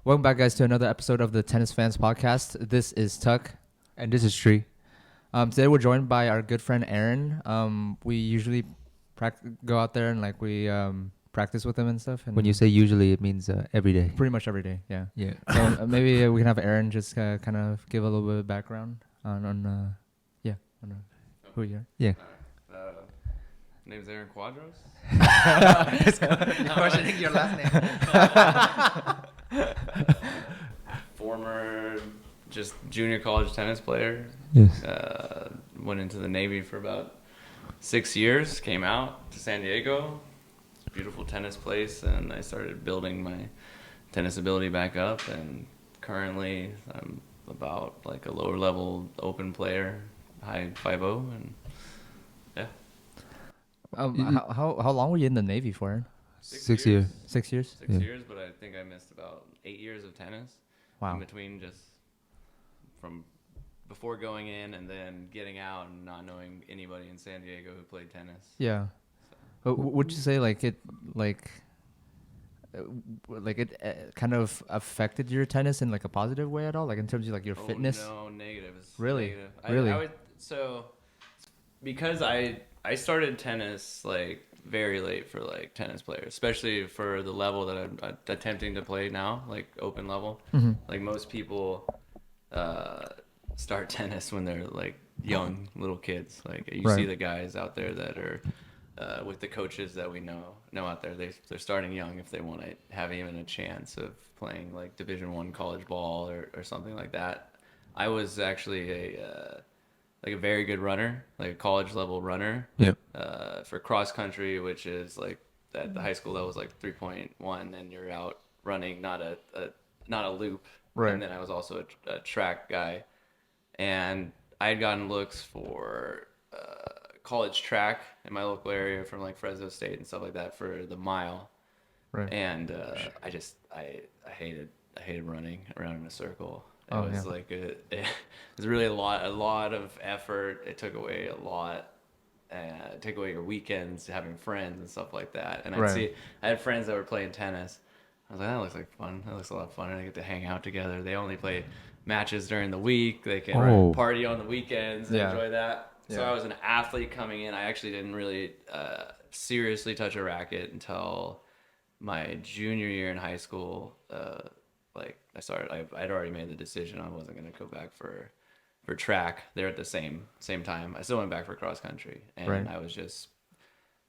Welcome back, guys, to another episode of the Tennis Fans Podcast. This is Tuck. And this is Tree. Today we're joined by our good friend Aaron. We usually go out there and we practice with him and stuff. And When you say usually, it means every day. pretty much every day, yeah. Yeah. So maybe we can have Aaron just kind of give a little bit of background on who you are. Yeah. Name's Aaron Cuadros. Questioning your last name. Former just junior college tennis player. Yes. Went into the Navy for about 6 years. Came out to San Diego. It's a beautiful tennis place, and I started building my tennis ability back up. And currently, I'm about like a lower level open player, high 5.0, and yeah. How long were you in the Navy for, Aaron? 6 years. 6 years? 6 Yeah. years, but I think I missed about 8 years of tennis. Wow. In between, just from before going in and then getting out and not knowing anybody in San Diego who played tennis. Yeah. Would you say it kind of affected your tennis in like a positive way at all, like in terms of like your fitness? No, negative. It's Really? Negative. Really? I would, so because I started tennis like very late for like tennis players, especially for the level that I'm attempting to play now, like open level. Mm-hmm. Like most people start tennis when they're like young little kids. Like you Right. see the guys out there that are with the coaches that we know out there. They're starting young if they want to have even a chance of playing like Division I college ball or something like that. I was actually a very good runner, like a college level runner. Yep. For cross country, which is like at the high school level is like 3.1, and you're out running, not a loop. Right. And then I was also a track guy, and I had gotten looks for college track in my local area from like Fresno State and stuff like that for the mile. Right. And I hated running around in a circle. It Oh, was yeah. like it was really a lot of effort. It took away a lot. Take away your weekends, having friends and stuff like that. And Right. I had friends that were playing tennis. I was like, that looks like fun. That looks a lot of fun. And I get to hang out together. They only play matches during the week. They can Oh. party on the weekends and Yeah. enjoy that. So Yeah. I was an athlete coming in. I actually didn't really seriously touch a racket until my junior year in high school. I'd already made the decision I wasn't going to go back for track there at the same time. I still went back for cross country, and Right. I was just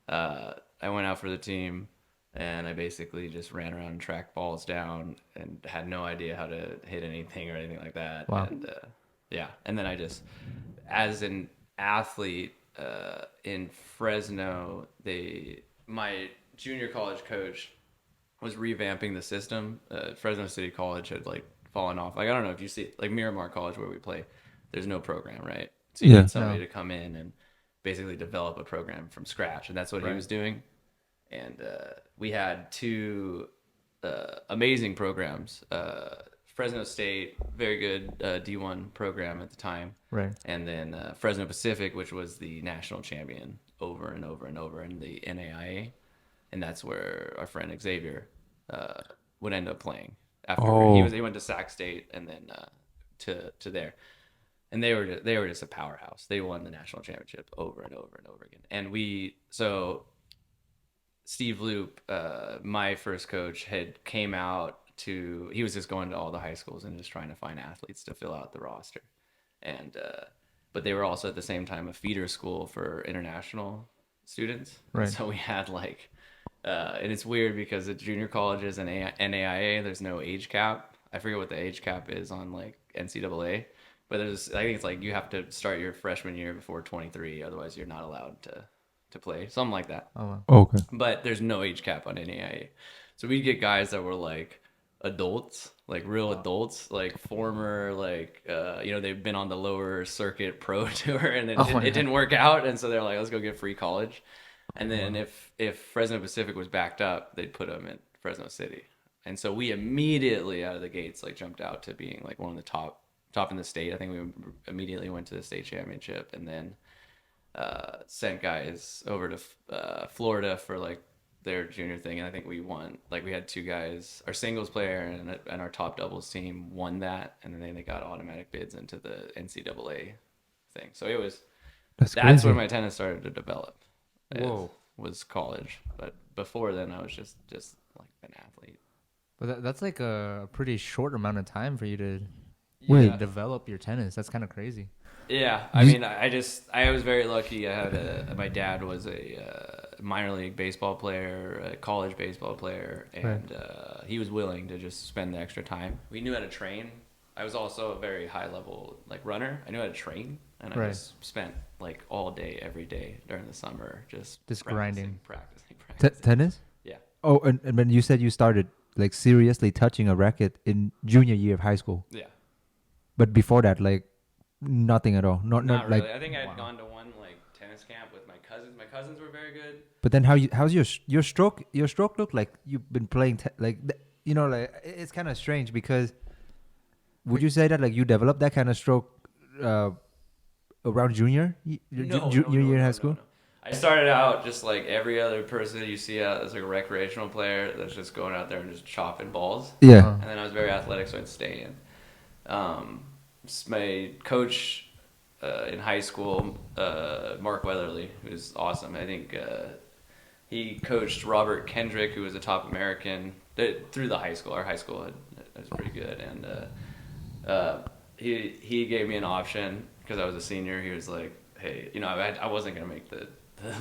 I went out for the team, and I basically just ran around and tracked balls down and had no idea how to hit anything or anything like that. Wow. And and then I just, as an athlete in Fresno, my junior college coach was revamping the system. Fresno City College had like fallen off. Like I don't know if you see like Miramar College where we play, there's no program, right? So you Yeah. need somebody No. to come in and basically develop a program from scratch, and that's what he Right. was doing. And we had two amazing programs. Fresno State, very good D1 program at the time, Right. and then Fresno Pacific, which was the national champion over and over and over in the NAIA, and that's where our friend Xavier would end up playing after Oh. he went to Sac State and then to there, and they were just a powerhouse. They won the national championship over and over and over again, and Steve Loop, my first coach, came out he was just going to all the high schools and just trying to find athletes to fill out the roster, and but they were also at the same time a feeder school for international students. Right. So we had like, and it's weird because at junior colleges and NAIA, there's no age cap. I forget what the age cap is on like NCAA, but I think it's like you have to start your freshman year before 23, otherwise you're not allowed to play, something like that. Oh, wow. Okay. But there's no age cap on NAIA. So we'd get guys that were like adults, like real adults, like former, like, they've been on the lower circuit pro tour and it didn't work out. And so they're like, let's go get free college. And then if Fresno Pacific was backed up, they'd put them at Fresno City. And so we immediately out of the gates, like jumped out to being like one of the top in the state. I think we immediately went to the state championship and then sent guys over to Florida for like their junior thing, and I think we won. Like we had two guys, our singles player and our top doubles team won that, and then they got automatic bids into the NCAA thing. So That's that's where crazy. my tennis started to develop. Whoa. Was college, but before then I was just like an athlete. But that's like a pretty short amount of time for you to Wait. develop your tennis. That's kind of crazy. Yeah, I mean, I was very lucky. I had my dad was a minor league baseball player, a college baseball player, and he was willing to just spend the extra time. We knew how to train. I was also a very high level like runner. I knew how to train, and I just spent like all day, every day during the summer, just grinding, practicing. Tennis? Yeah. Oh, and when you said you started like seriously touching a racket in junior year of high school, Yeah. but before that, like nothing at all. Not Not really. like. I think I had gone to one like tennis camp with my cousins. My cousins were very good. But then how's your stroke? Your stroke look like you've been playing like it's kind of strange because would you say that like you developed that kind of stroke uh, around junior year in high school? No. I started out just like every other person you see out as like a recreational player that's just going out there and just chopping balls. Yeah. And then I was very athletic, so I'd stay in. My coach in high school, Mark Weatherly, who's awesome. I think he coached Robert Kendrick, who was a top American through the high school. Our high school was pretty good, and he gave me an option because I was a senior. He was like, "Hey, I wasn't gonna make the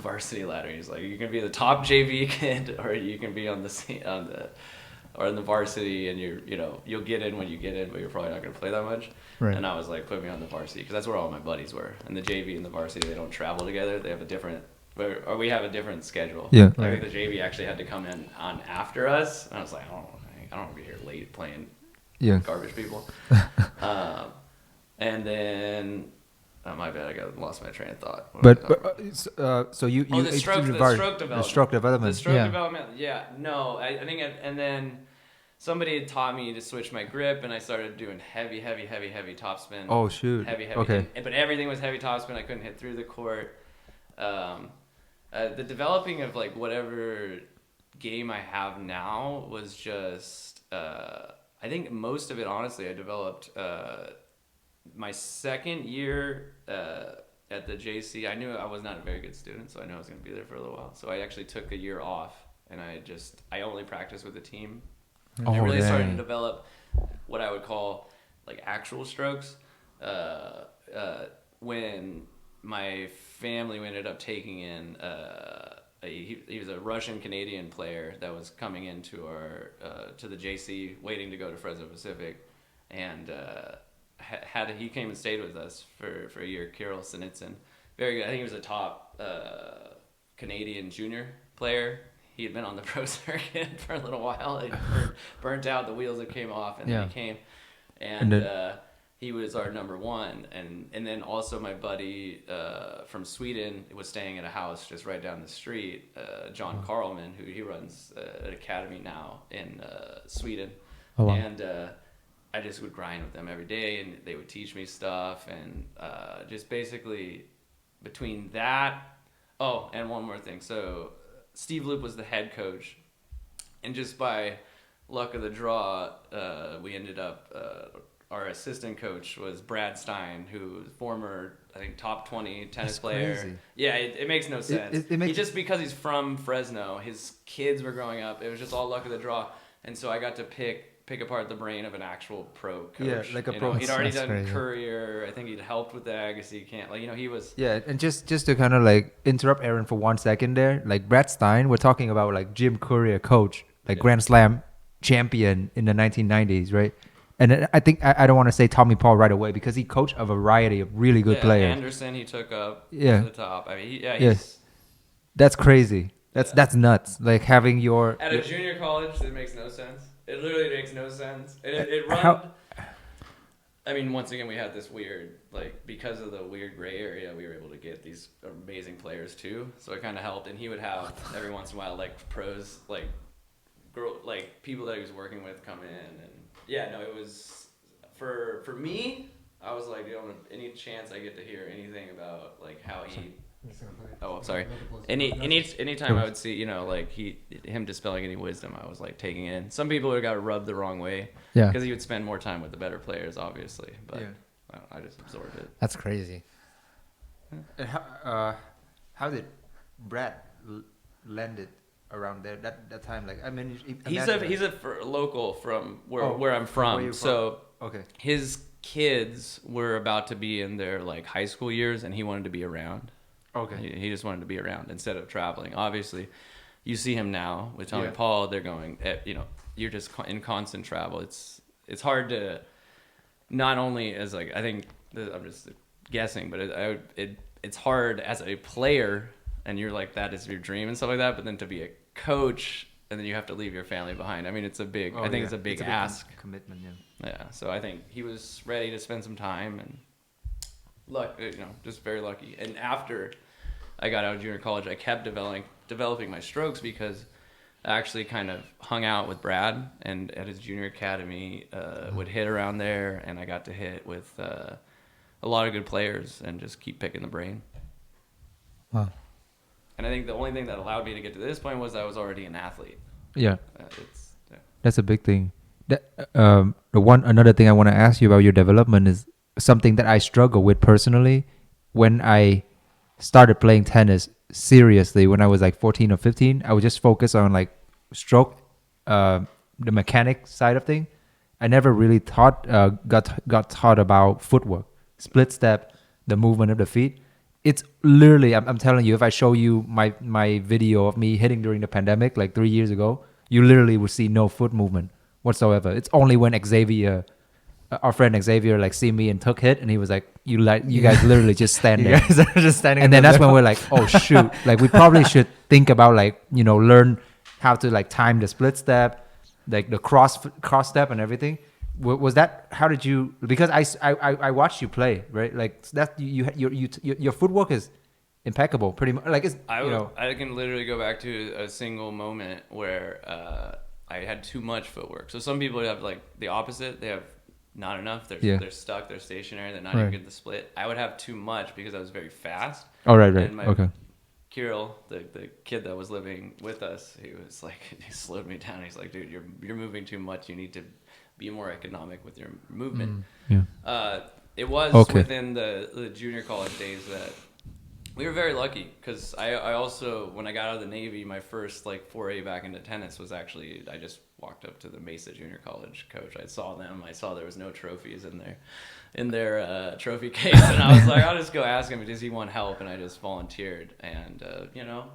varsity ladder." He's like, "You can be the top JV kid, or you can be on the varsity, and you'll get in when you get in, but you're probably not gonna play that much." Right. And I was like, "Put me on the varsity," because that's where all my buddies were. And the JV and the varsity, they don't travel together. They have a different. Or we have a different schedule. Yeah. Like, I Right. think the JV actually had to come in on after us, and I was like, I don't want to be here late playing Yeah. garbage people. And then, my bad, lost my train of thought. What was I talking about? So you the stroke development. The stroke development. The stroke Yeah. development, yeah. No, I think, and then somebody had taught me to switch my grip, and I started doing heavy topspin. Oh shoot. Heavy. Okay. But everything was heavy topspin. I couldn't hit through the court. The developing of like whatever game I have now was just, I think most of it, honestly, I developed my second year at the JC. I knew I was not a very good student, so I knew I was going to be there for a little while. So I actually took a year off, and I only practiced with the team. And I really started to develop what I would call like actual strokes when my family ended up taking in he was a Russian Canadian player that was coming into our to the JC, waiting to go to Fresno Pacific, and he came and stayed with us for a year. Kirill Sinitsyn, very good. I think he was a top Canadian junior player. He had been on the pro circuit for a little while. He burnt out, the wheels that came off, and then he came, and he was our number one. And then also my buddy from Sweden was staying at a house just right down the street, John Carlman, who he runs an academy now in Sweden. Oh, wow. And I just would grind with them every day, and they would teach me stuff, and just basically between that. Oh, and one more thing. So Steve Loop was the head coach, and just by luck of the draw, we ended up. Our assistant coach was Brad Stein, who was former, I think, top 20 tennis player. Crazy. Yeah, it makes no sense. It makes he just because he's from Fresno, his kids were growing up. It was just all luck of the draw, and so I got to pick apart the brain of an actual pro coach. Yeah, like a pro. He'd already That's done crazy. Courier. I think he'd helped with the Agassi camp. Like he was. Yeah, and just to kind of like interrupt Aaron for 1 second there, like Brad Stein, we're talking about like Jim Courier coach, like Grand Slam champion in the 1990s, right? And I think I don't want to say Tommy Paul right away because he coached a variety of really good players. Anderson, he took up to Yeah. the top. I mean, Yes. That's crazy. That's nuts. Like having your At a junior college, it makes no sense. It literally makes no sense. It run. How- I mean, once again, we had this weird, like, because of the weird gray area, we were able to get these amazing players too. So it kind of helped. And he would have every once in a while, like, pros, like, people that he was working with come in. And yeah, no, it was for me. I was like, any chance I get to hear anything about like how he Oh, sorry. Anytime I would see, you know, like him dispelling any wisdom, I was like taking it in. Some people would got rubbed the wrong way. Yeah. Because he would spend more time with the better players, obviously. But I just absorbed it. That's crazy. And how did Brad land it around there that time? Like, I mean, He's a local from where I'm from where from. you're So okay. his kids were about to be in their like high school years, and he wanted to be around. Okay. He just wanted to be around instead of traveling. Obviously, you see him now with Tommy Yeah. Paul. They're going, you know, you're just in constant travel. It's hard to not only as like I think I'm just guessing, but it's hard as a player, and you're like that is your dream and stuff like that. But then to be a coach, and then you have to leave your family behind. I mean, it's a big. I think it's a big ask. Commitment. Yeah. Yeah. So I think he was ready to spend some time and. You know, just very lucky. And after I got out of junior college, I kept developing my strokes because I actually kind of hung out with Brad and at his junior academy would hit around there, and I got to hit with a lot of good players and just keep picking the brain. Wow. And I think the only thing that allowed me to get to this point was I was already an athlete. Yeah. Yeah. That's a big thing. Another thing I want to ask you about your development is something that I struggle with personally. When I started playing tennis seriously when I was like 14 or 15, I would just focus on like stroke, the mechanic side of thing. I never really got taught about footwork, split step, the movement of the feet. It's literally, I'm telling you, if I show you my video of me hitting during the pandemic like 3 years ago, you literally would see no foot movement whatsoever. It's only when our friend Xavier like see me and took hit, and he was like, you guys literally just stand there. You guys are just standing. And then that's when we're like, oh shoot, like we probably should think about like, you know, learn how to like time the split step, like the cross step and everything. Was that, how did you, because I watched you play, right? Like that your footwork is impeccable pretty much. Like I can literally go back to a single moment where I had too much footwork. So some people have like the opposite. They have not enough. They're stuck. They're stationary. They're not even getting the split. I would have too much because I was very fast. Oh, right. And Okay. Kirill, the kid that was living with us, he was like, he slowed me down. He's like, dude, you're moving too much. You need to be more economic with your movement. It was within the junior college days that we were very lucky because I also, when I got out of the Navy, my first like foray back into tennis was actually, I just walked up to the Mesa Junior College coach. I saw there was no trophies in their trophy case, and I was like, I'll just go ask him, does he want help? And I just volunteered, and you know,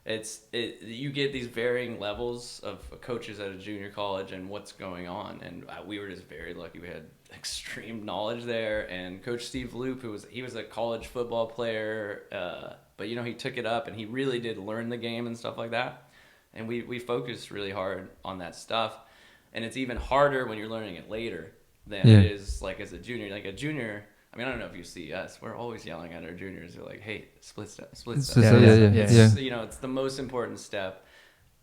you get these varying levels of coaches at a junior college and what's going on, and we were just very lucky. We had extreme knowledge there, and Coach Steve Loop, he was a college football player, but you know, he took it up and he really did learn the game and stuff like that. And we focused really hard on that stuff, and it's even harder when you're learning it later than it is like as a junior. Like a junior, I mean, I don't know if you see us. We're always yelling at our juniors. We're like, "Hey, split step, split step." You know, it's the most important step.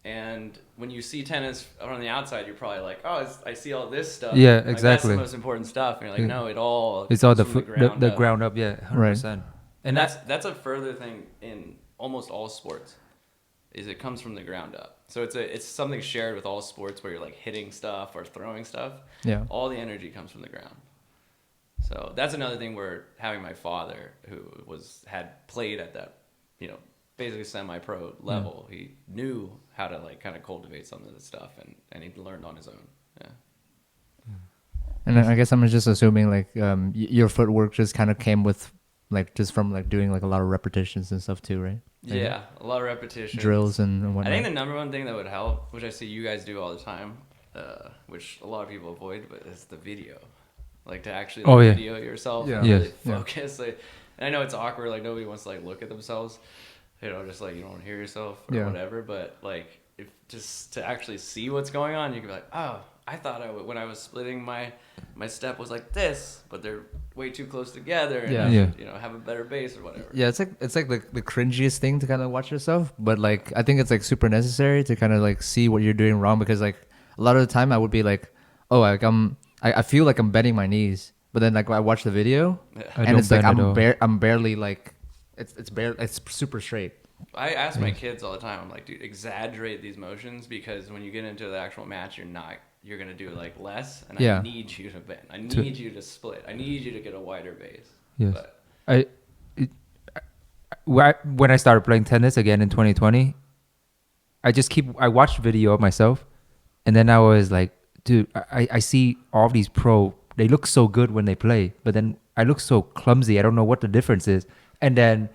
And when you see tennis on the outside, you're probably like, "Oh, I see all this stuff." Yeah, like, exactly. That's the most important stuff. And you're like, "No, it's all the ground up." Yeah, 100%. Right. And that's a further thing in almost all sports. Is it comes from the ground up. So it's something shared with all sports where you're like hitting stuff or throwing stuff. Yeah. All the energy comes from the ground. So that's another thing where having my father, who had played at that, you know, basically semi-pro level, he knew how to like kind of cultivate some of this stuff, and he learned on his own. Yeah. And I guess I'm just assuming like your footwork just kind of came with like just from like doing like a lot of repetitions and stuff too, right? Maybe. Yeah, a lot of repetitions, drills and whatnot. I think the number one thing that would help, which I see you guys do all the time, which a lot of people avoid, but is the video. Like to actually video yourself and really focus. Like, and I know it's awkward, like nobody wants to like look at themselves, you know, just like you don't want to hear yourself or whatever. But like if just to actually see what's going on, you can be like, oh, I thought when I was splitting my step was like this, but they're way too close together, and I should, you know, have a better base or whatever. Yeah, it's like the cringiest thing to kind of watch yourself, but like I think it's like super necessary to kind of like see what you're doing wrong, because like a lot of the time I would be like, oh, like I feel like I'm bending my knees, but then like I watch the video and it's like I'm barely like it's super straight. I ask my kids all the time. I'm like, dude, exaggerate these motions because when you get into the actual match, you're gonna do like less, and Yeah. I need you to bend. I need you to split. I need you to get a wider base. Yes. But it, when I started playing tennis again in 2020, I watched video of myself, and then I was like, dude, I see all these they look so good when they play, but then I look so clumsy. I don't know what the difference is. And then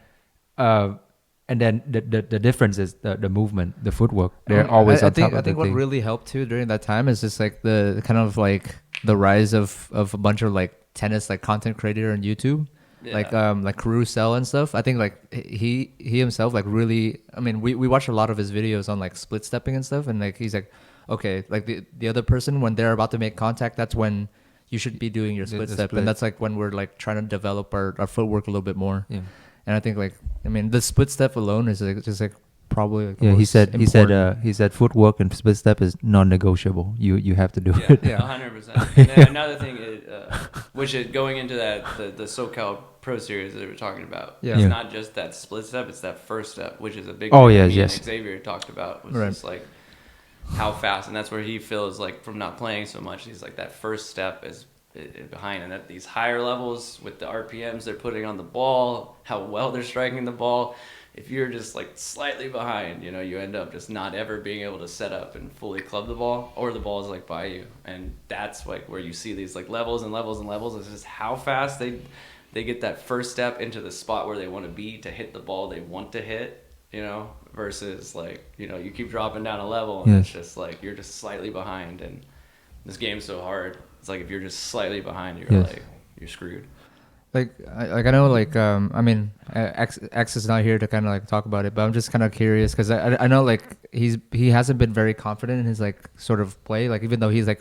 the difference is the movement, the footwork. They're always I on think top of I think the what thing. really helped too during that time is just like the kind of like the rise of a bunch of like tennis like content creator on YouTube. Like Carousel and stuff. I think like he himself like really. I mean, we watch a lot of his videos on like split stepping and stuff, and like he's like, okay, like the other person when they're about to make contact, that's when you should be doing your split The step, split. and that's like when we're like trying to develop our footwork a little bit more. Yeah. And I think like I mean the split step alone is like, just like probably like the Yeah, he most said important. footwork and split step is non-negotiable. You have to do yeah, it. Yeah. 100%. And then another thing is, which is going into the SoCal Pro Series that we were talking about. Yeah. It's Yeah. not just that split step; it's that first step, which is a big. Oh, thing yes, me yes. And Xavier talked about was Right. just like how fast, and that's where he feels like from not playing so much. He's like that first step is behind, and at these higher levels with the RPMs they're putting on the ball, how well they're striking the ball. If you're just like slightly behind, you know, you end up just not ever being able to set up and fully club the ball, or the ball is like by you, and that's like where you see these like levels and levels and levels. It's just how fast they get that first step into the spot where they want to be to hit the ball they want to hit, you know, versus like, you know, you keep dropping down a level and Yes. it's just like you're just slightly behind, and this game's so hard. It's like if you're just slightly behind, you're Yes. like you're screwed. Like I know like I mean X is not here to kind of like talk about it, but I'm just kind of curious because I know like he hasn't been very confident in his like sort of play, like even though he's like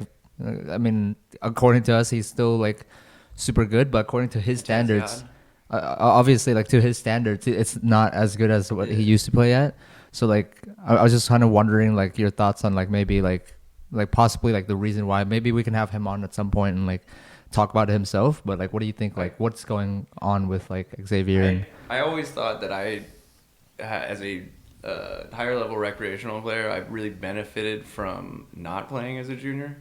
I mean according to us he's still like super good, but according to his standards, obviously like to his standards it's not as good as what he used to play at. So like I was just kind of wondering like your thoughts on like maybe like possibly like the reason why. Maybe we can have him on at some point and like talk about it himself, but like what do you think, like what's going on with like Xavier and I always thought that as a higher level recreational player, I really benefited from not playing as a junior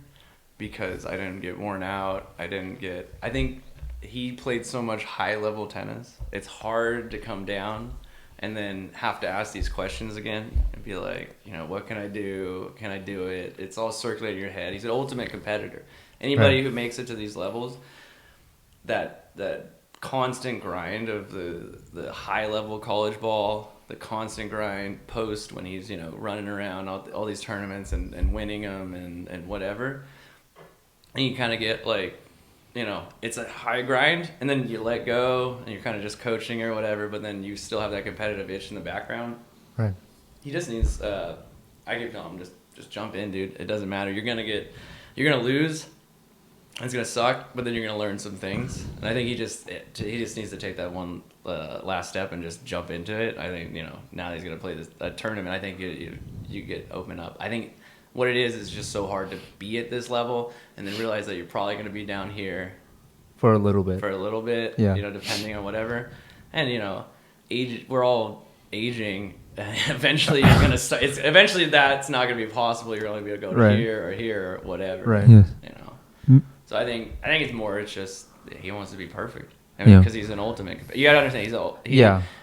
because I didn't get worn out. I think he played so much high level tennis. It's hard to come down and then have to ask these questions again and be like, you know, what can I do? Can I do it? It's all circulating in your head. He's an ultimate competitor. Anybody who makes it to these levels, that constant grind of the high level college ball, the constant grind post when he's, you know, running around all these tournaments and winning them and whatever, and you kind of get like, you know, it's a high grind, and then you let go and you're kind of just coaching or whatever, but then you still have that competitive itch in the background. right? He just needs I keep telling him just jump in, dude. It doesn't matter. You're gonna lose. It's gonna suck, but then you're gonna learn some things. And I think he just needs to take that one last step and just jump into it. I think, you know, now that he's gonna play a tournament, I think you get open up. I think what it is just so hard to be at this level and then realize that you're probably gonna be down here For a little bit. Yeah. You know, depending on whatever. And you know, we're all aging. Eventually you're gonna start. Eventually that's not gonna be possible. You're only gonna go Right. here or whatever. Right. Yes. You know. Mm. So I think it's more. It's just he wants to be perfect. I mean, Yeah. because he's an ultimate. You gotta understand.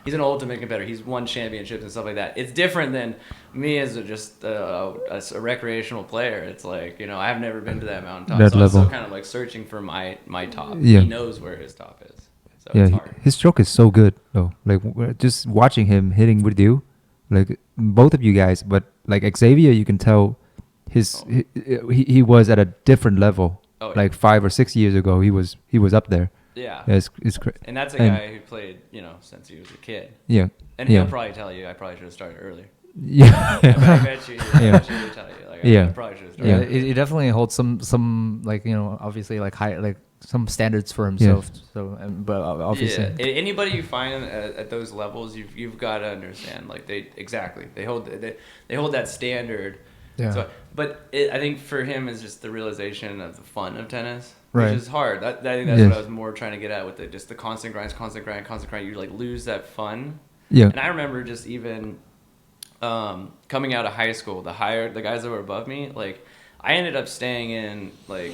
He's an ultimate competitor. He's won championships and stuff like that. It's different than me as a recreational player. It's like, you know, I've never been to that mountaintop, That so level. I'm still kind of like searching for my top. Yeah. He knows where his top is, so Yeah, it's hard. his stroke is so good though. Like just watching him hitting with you, like both of you guys, but like Xavier, you can tell he was at a different level. Oh, yeah. Like 5 or 6 years ago, he was up there. Yeah. Yeah, it's And that's a and- guy who played, you know, since he was a kid. Yeah. And yeah. he'll probably tell you, I probably should have started earlier. Yeah. I bet you, Yeah. he'll tell you, like, Yeah. I probably should have started Yeah, earlier. he definitely holds some like, you know, obviously like high like some standards for himself. So but obviously Yeah. Anybody you find at those levels, you've got to understand, like they hold that standard, Yeah. So, but I think for him is just the realization of the fun of tennis, Right. which is hard. I think that's Yes. what I was more trying to get at with it. Just the constant grind, constant grind, constant grind. You like lose that fun. Yeah. And I remember just even coming out of high school, the guys that were above me, like I ended up staying in like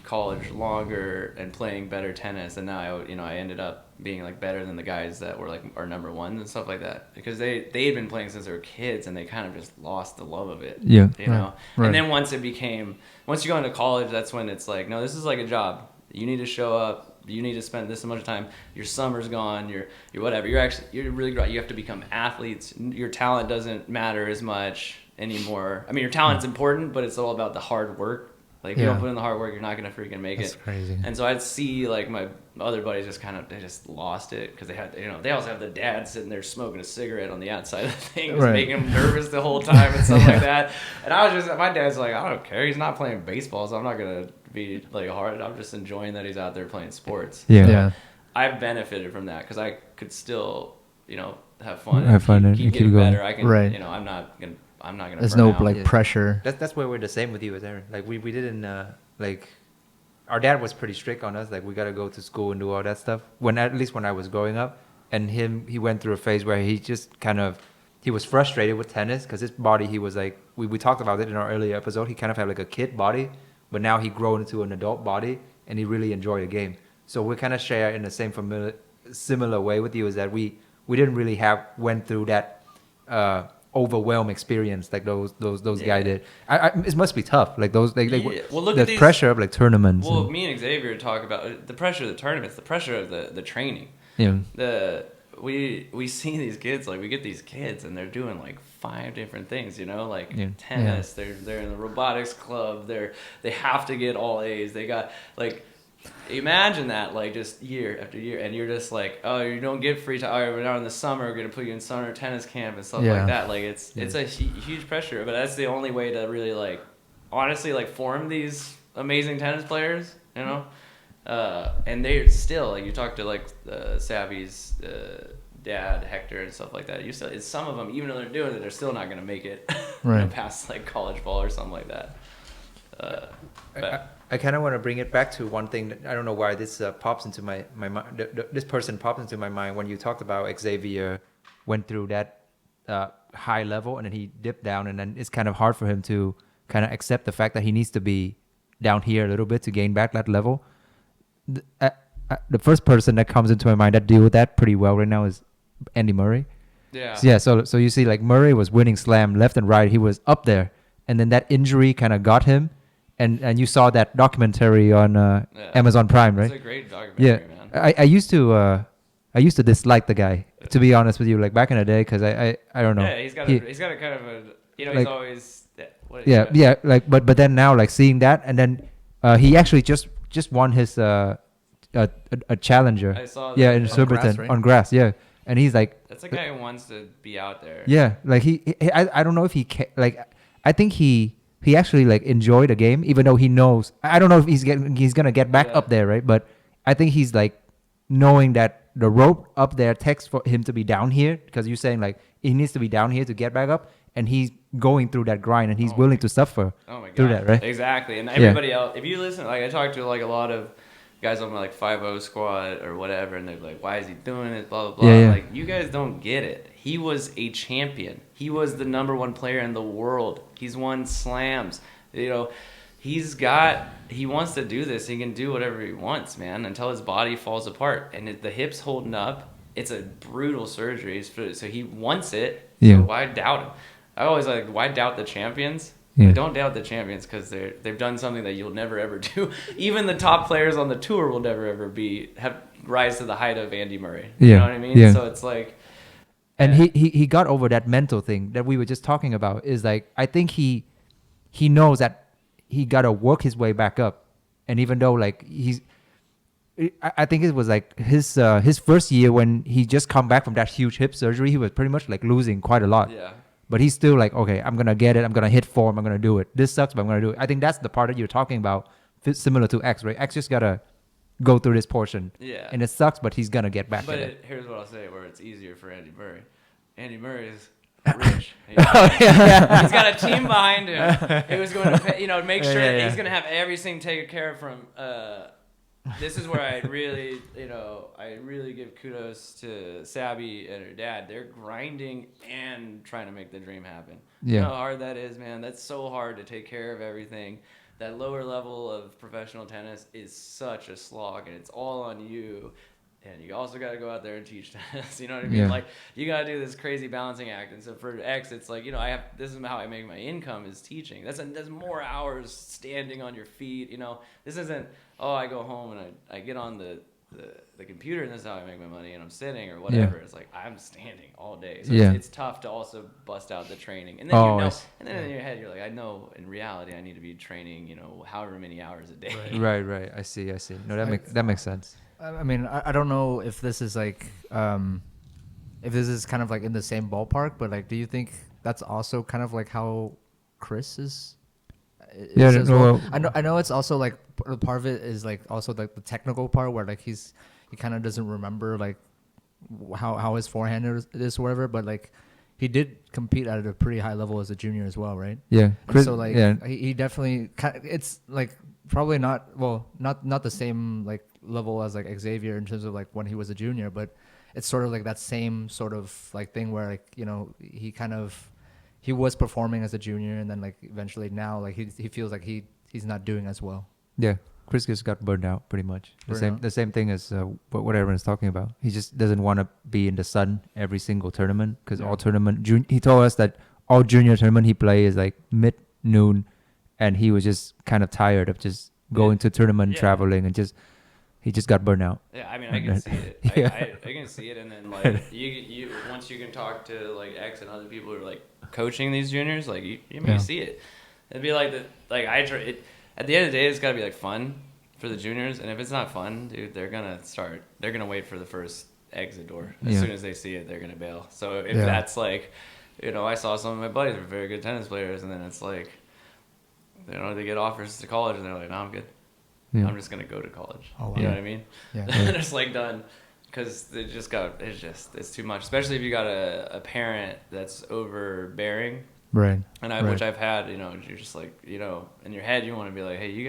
college longer and playing better tennis, and now I ended up being like better than the guys that were like our number ones and stuff like that, because they had been playing since they were kids and they kind of just lost the love of it. Yeah. You know. Right. And then once you go into college, that's when it's like, no, this is like a job. You need to show up. You need to spend this much time. Your summer's gone. You're whatever. You're really great. You have to become athletes. Your talent doesn't matter as much anymore. I mean, your talent's important, but it's all about the hard work. Like, if you don't put in the hard work, you're not gonna freaking make That's it. crazy. And so I'd see like my other buddies they just lost it because they also have the dad sitting there smoking a cigarette on the outside of the thing, Right. making him nervous the whole time and stuff like that. And my dad's like, I don't care. He's not playing baseball, so I'm not gonna be like hard. I'm just enjoying that he's out there playing sports. Yeah. So Yeah. I've benefited from that because I could still, have fun. Have fun and keep keep getting going. better. I can, Right. I'm not gonna. There's burn no out. like Yeah. pressure. That's where we're the same with you as Aaron. Like we didn't like our dad was pretty strict on us. Like we gotta go to school and do all that stuff. At least when I was growing up, and he went through a phase where he just he was frustrated with tennis because his body, he was like we talked about it in our earlier episode. He kind of had like a kid body, but now he grown into an adult body and he really enjoyed the game. So we kind of share in the same similar way with you, is that we didn't really went through that overwhelm experience like those guys did. It must be tough, like those Yeah. Well, look the at these- pressure of like tournaments. Well, and, me and Xavier talk about the pressure of the tournaments, the pressure of the training. yeah, We see these kids, like we get these kids and they're doing like 5 different things, like Yeah. tennis, they're in the robotics club, they have to get all A's. They got like, imagine that, like just year after year, and you're just like, oh, you don't get free time. All right, we're now in the summer, we're gonna put you in summer tennis camp and stuff Yeah. like that. Like it's a huge pressure, but that's the only way to really like honestly like form these amazing tennis players, and they're still like, you talk to like Savvy's dad Hector and stuff like that. It's some of them, even though they're doing it, they're still not gonna make it Right. past like college ball or something like that. But I kind of want to bring it back to one thing that I don't know why this pops into my mind. This person popped into my mind when you talked about Xavier went through that high level and then he dipped down, and then it's kind of hard for him to kind of accept the fact that he needs to be down here a little bit to gain back that level. The first person that comes into my mind that deal with that pretty well right now is Andy Murray. yeah. So you see, like Murray was winning slam left and right. He was up there, and then that injury kind of got him. And you saw that documentary on Amazon Prime, right? It's a great documentary, man. I used to dislike the guy, to be honest with you, like back in the day, because I don't know. Yeah, he's got a kind of a, he's like- always Like but then now, like seeing that, and then he actually just won his a challenger. I saw that. Yeah, in On Surbiton grass, right? on grass. Yeah, and he's like, That's a guy who wants to be out there. yeah, like I don't know if like I think he actually like enjoyed the game, even though he knows, I don't know if he's gonna get back Yeah. up there, right? But I think he's like knowing that the rope up there takes for him to be down here, because you're saying like he needs to be down here to get back up, and he's going through that grind and he's willing to suffer Oh my god. through that, right? Exactly. And everybody else, if you listen, like I talked to like a lot of guys on my like 5-0 squad or whatever, and they're like, why is he doing it? Blah blah blah. Yeah, yeah. Like, you guys don't get it. He was a champion. He was the number 1 player in the world. He's won slams. He wants to do this. He can do whatever he wants, man, until his body falls apart. And the hip's holding up. It's a brutal surgery. So he wants it. Yeah. So why doubt him? I always like, why doubt the champions? Yeah. Like, don't doubt the champions, because they've done something that you'll never ever do. Even the top players on the tour will never ever rise to the height of Andy Murray. You Yeah. know what I mean? Yeah. So it's like, And yeah. he got over that mental thing that we were just talking about. Is like, I think he knows that he got to work his way back up. And even though like I think it was like his first year when he just come back from that huge hip surgery, he was pretty much like losing quite a lot. Yeah. But he's still like, okay, I'm gonna get it. I'm gonna hit form. I'm gonna do it. This sucks, but I'm gonna do it. I think that's the part that you're talking about, similar to X, right? X just gotta go through this portion. Yeah. And it sucks, but he's gonna get back But at it. here's what I'll say, where it's easier for Andy Murray. Andy Murray is rich. Oh, yeah. He's got a team behind him who's going to pay, make sure Yeah. he's going to have everything taken care of from. This is where I really, I really give kudos to Sabby and her dad. They're grinding and trying to make the dream happen. You Yeah. know how hard that is, man. That's so hard to take care of everything. That lower level of professional tennis is such a slog, and it's all on you. And you also got to go out there and teach tennis. You know what I mean? Yeah. Like, you got to do this crazy balancing act. And so for X, it's like, this is how I make my income is teaching. That's more hours standing on your feet. This isn't, I go home and I get on the computer and this is how I make my money and I'm sitting or whatever. Yeah. It's like, I'm standing all day. So Yeah. it's tough to also bust out the training. And then and then in your head, you're like, I know in reality I need to be training, however many hours a day. Right. I see. No, that makes sense. I mean, I don't know if this is like, if this is kind of like in the same ballpark, but like, do you think that's also kind of like how Chris is? Yeah, as no, well? well- I know it's also like part of it is like also like the technical part where like he kind of doesn't remember like how his forehand is or whatever, but like he did compete at a pretty high level as a junior as well, right? Yeah. And so like he definitely it's like probably not the same like level as like Xavier in terms of like when he was a junior, but it's sort of like that same sort of like thing where like he was performing as a junior and then like eventually now like he feels like he's not doing as well. Yeah, Chris just got burned out pretty much. The same thing as what everyone's talking about. He just doesn't want to be in the sun every single tournament because all tournament. He told us that all junior tournament he play is like mid-noon, and he was just kind of tired of just going to tournament, traveling, and he just got burned out. Yeah, I mean, I can see it. Yeah. I can see it, and then like you once you can talk to like X and other people who are like coaching these juniors, like you see it. It'd be like at the end of the day, it's got to be like fun for the juniors, and if it's not fun, dude, they're gonna wait for the first exit door. As soon as they see it, they're gonna bail. So if that's like, I saw some of my buddies were very good tennis players, and then it's like, they get offers to college, and they're like, no, I'm good. Yeah. I'm just gonna go to college. Oh, wow. You know what I mean? Yeah. They're just like done because it's too much. Especially if you got a parent that's overbearing, Right. and which I've had. You're just like, in your head you want to be like, hey, you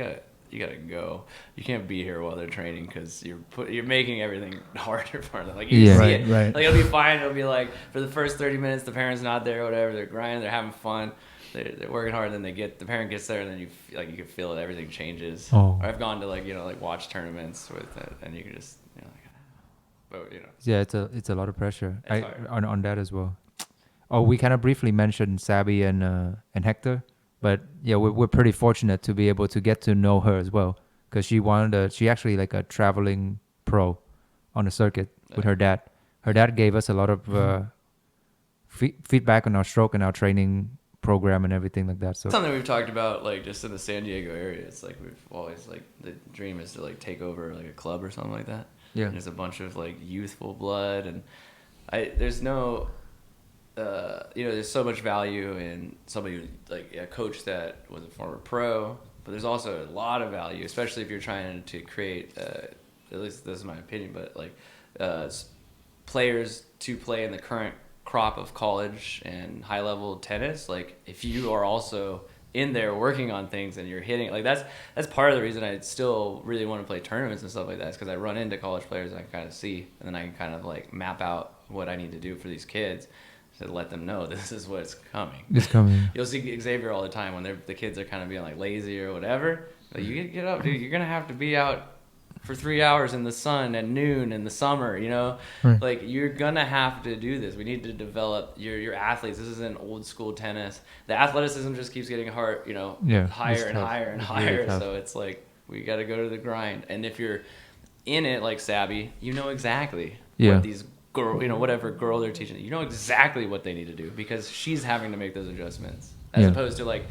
gotta go. You can't be here while they're training because you're making everything harder for them. Like you see it. Right. Like it'll be fine. It'll be like for the first 30 minutes the parent's not there or whatever. They're grinding. They're having fun. They're working hard, and then the parent gets there, and then you can feel it. Everything changes. Oh. Or I've gone to like watch tournaments with it, and you can just but Yeah, it's a lot of pressure It's hard. on that as well. Oh, we kind of briefly mentioned Sabby and Hector, but yeah, we're pretty fortunate to be able to get to know her as well because she actually like a traveling pro on the circuit with her dad. Her dad gave us a lot of feedback on our stroke and our training program and everything like that. So something we've talked about, like just in the San Diego area. It's like we've always like the dream is to like take over like a club or something like that. Yeah. And there's a bunch of like youthful blood, and there's no, there's so much value in somebody like a coach that was a former pro, but there's also a lot of value, especially if you're trying to create, at least this is my opinion, but like players to play in the current crop of college and high level tennis. Like if you are also in there working on things and you're hitting, like that's part of the reason I still really want to play tournaments and stuff like that, is because I run into college players and I can kind of see, and then I can kind of like map out what I need to do for these kids to let them know this is what's coming. it's coming. You'll see Xavier all the time when the kids are kind of being like lazy or whatever. Like you get up, dude. You're gonna have to be out for 3 hours in the sun at noon in the summer. Right. Like you're gonna have to do this. We need to develop your athletes. This isn't old school tennis. The athleticism just keeps getting hard. Higher and tough. higher and It's really higher. tough. So it's like we got to go to the grind. And if you're in it like Sabby, you know exactly what these whatever girl they're teaching, you know exactly what they need to do because she's having to make those adjustments as opposed to like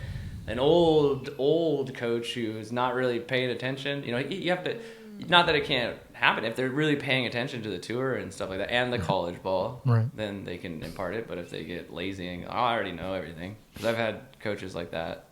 an old coach who's not really paying attention. You have to, not that it can't happen if they're really paying attention to the tour and stuff like that and the college ball, Right. then they can impart it. But if they get lazy and I already know everything, because I've had coaches like that,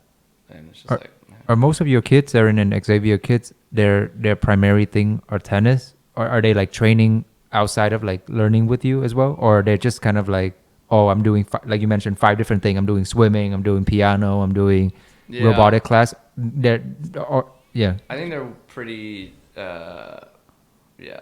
and it's just Are most of your kids, Aaron and Xavier kids, their primary thing are tennis, or are they like training outside of like learning with you as well, or they're just kind of like oh, I'm doing like you mentioned 5 different things. I'm doing swimming, I'm doing piano, I'm doing Yeah. robotic class. They're, or, yeah. I think they're pretty. Yeah,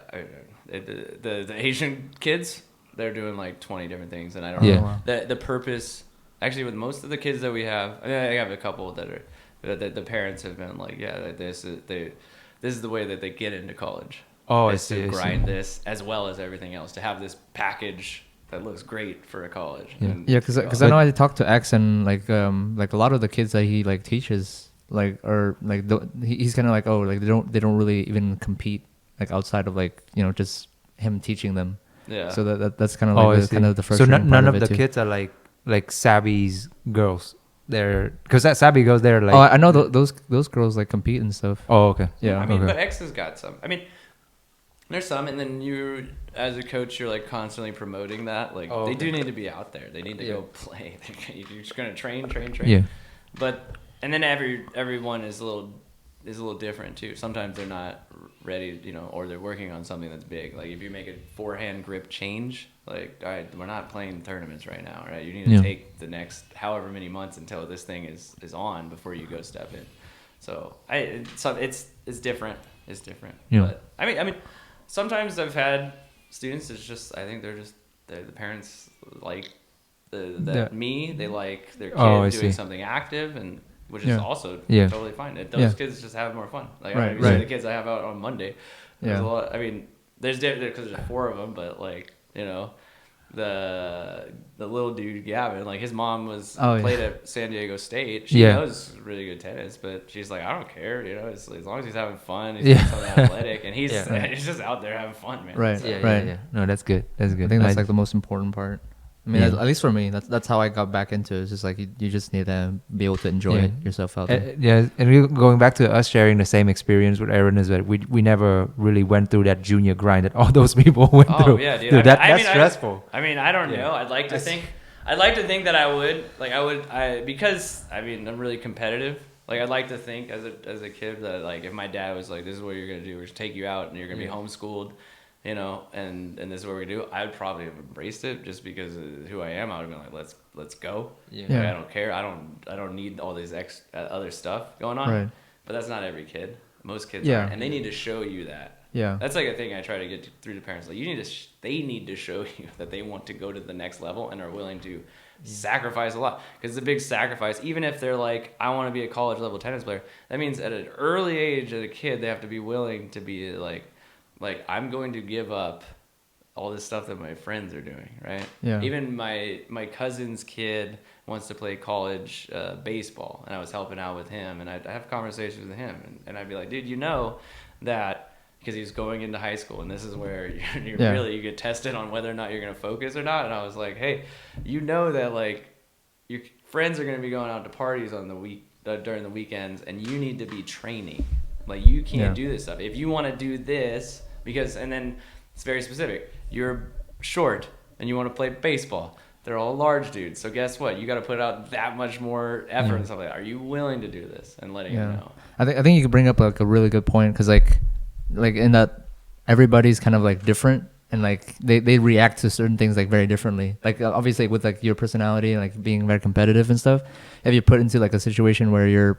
the Asian kids, they're doing like 20 different things, and I don't Yeah. know wow. the purpose. Actually, with most of the kids that we have, I mean, I have a couple that are that the parents have been like, yeah, that this is the way that they get into college. Oh, I is see. to I grind see. this as well as everything else to have this package that looks great for a college. Yeah. And Yeah, because I know I talked to X, and like a lot of the kids that he like teaches like are like he's kind of like, oh, like they don't really even compete like outside of like, you know, just him teaching them. yeah. So that's kind of Oh, I like the, see. kind of the So frustrating none part of it the too. kids are like Sabby's girls. They're because that Sabby girls, they're like. Oh, I know those girls like compete and stuff. Oh, okay. Yeah. I mean, okay. but X has got some. I mean, there's some, and then you, as a coach, you're like constantly promoting that. Like Oh, they okay. do need to be out there. They need to Yeah. go play. You're just gonna train. Yeah. But and then everyone is a little different too. Sometimes they're not ready, you know, or they're working on something that's big. Like if you make a forehand grip change, like all right, we're not playing tournaments right now, right? You need to Yeah. take the next however many months until this thing is on before you go step in. So it's different. It's different. Yeah. But I mean, sometimes I've had students. It's just I think the parents like Yeah. they like their kid Oh, I doing see. something active, and which is Yeah. also Yeah. totally fine. Those Yeah. kids just have more fun. Like Right, I right. the kids I have out on Monday. There's Yeah. a lot. I mean, there's because there's 4 of them, but like you know, the little dude Gavin, like his mom played at San Diego State. She Yeah. knows really good tennis, but she's like, I don't care, you know, as long as he's having fun, he's Yeah. doing something athletic, and he's Yeah. he's just out there having fun, man. Right. So, Yeah. No, that's good. That's good. I think that's like the most important part. I mean, Yeah. at least for me, that's how I got back into it. It's just like you just need to be able to enjoy Yeah. yourself out there. Yeah, and going back to us sharing the same experience with Aaron is that we never really went through that junior grind that all those people went Oh through. yeah, dude. Dude, that's mean, stressful. I mean, I don't Yeah. know. I'd like to think that I would because I mean I'm really competitive. Like I'd like to think as a kid that like if my dad was like, this is what you're gonna do, we're just take you out and you're gonna be homeschooled, you know, and this is what we're gonna do. I'd probably have embraced it just because of who I am. I would have been like, let's go. Yeah. Like, Yeah. I don't care. I don't need all this other stuff going on. Right. But that's not every kid. Most kids Yeah. aren't, and they need to show you that. Yeah. That's like a thing I try to get through to parents. Like they need to show you that they want to go to the next level and are willing to sacrifice a lot. Because it's a big sacrifice. Even if they're like, I want to be a college level tennis player, that means at an early age as a kid, they have to be willing to be like I'm going to give up all this stuff that my friends are doing, right? Yeah. Even my cousin's kid wants to play college baseball, and I was helping out with him, and I'd have conversations with him, and I'd be like, dude, you know that because he's going into high school, and this is where you Yeah. really you get tested on whether or not you're going to focus or not. And I was like, hey, you know that like your friends are going to be going out to parties on the week during the weekends, and you need to be training. Like you can't Yeah. do this stuff if you want to do this and then it's very specific. You're short and you want to play baseball. They're all large dudes, so guess what? You got to put out that much more effort and stuff like that. Are you willing to do this? And letting them know. I think you could bring up like a really good point because like in that everybody's kind of like different and like they react to certain things like very differently. Like obviously with like your personality and like being very competitive and stuff, if you put into like a situation where your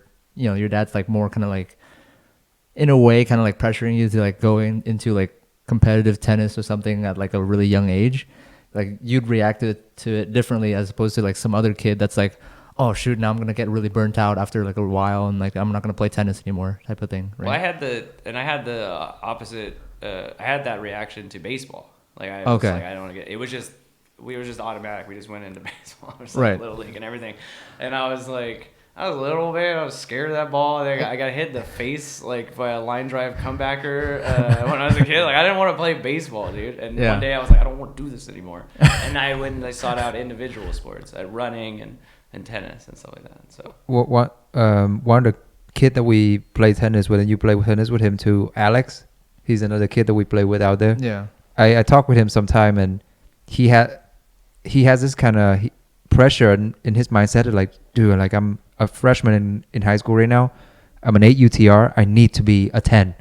dad's like more kind of like in a way kind of like pressuring you to like go into like competitive tennis or something at like a really young age, like you'd react to it differently as opposed to like some other kid that's like, oh shoot, now I'm gonna get really burnt out after like a while and like I'm not gonna play tennis anymore type of thing, right? Well, I had the opposite. I had that reaction to baseball. Like I was Okay. like, I don't want to get. It was just we were just automatic. We just went into baseball. It was Right. like little league and everything, and I was like. I was a little man. I was scared of that ball. I got hit in the face like by a line drive comebacker when I was a kid. Like I didn't want to play baseball, dude. And Yeah. one day I was like, I don't want to do this anymore. And I went and I sought out individual sports, running and tennis and stuff like that. So One of the kid that we play tennis with, and you play tennis with him too, Alex. He's another kid that we play with out there. Yeah. I talked with him sometime, and he has this kind of pressure in his mindset of like, dude, like I'm a freshman in high school right now. I'm an 8 UTR. I need to be a 10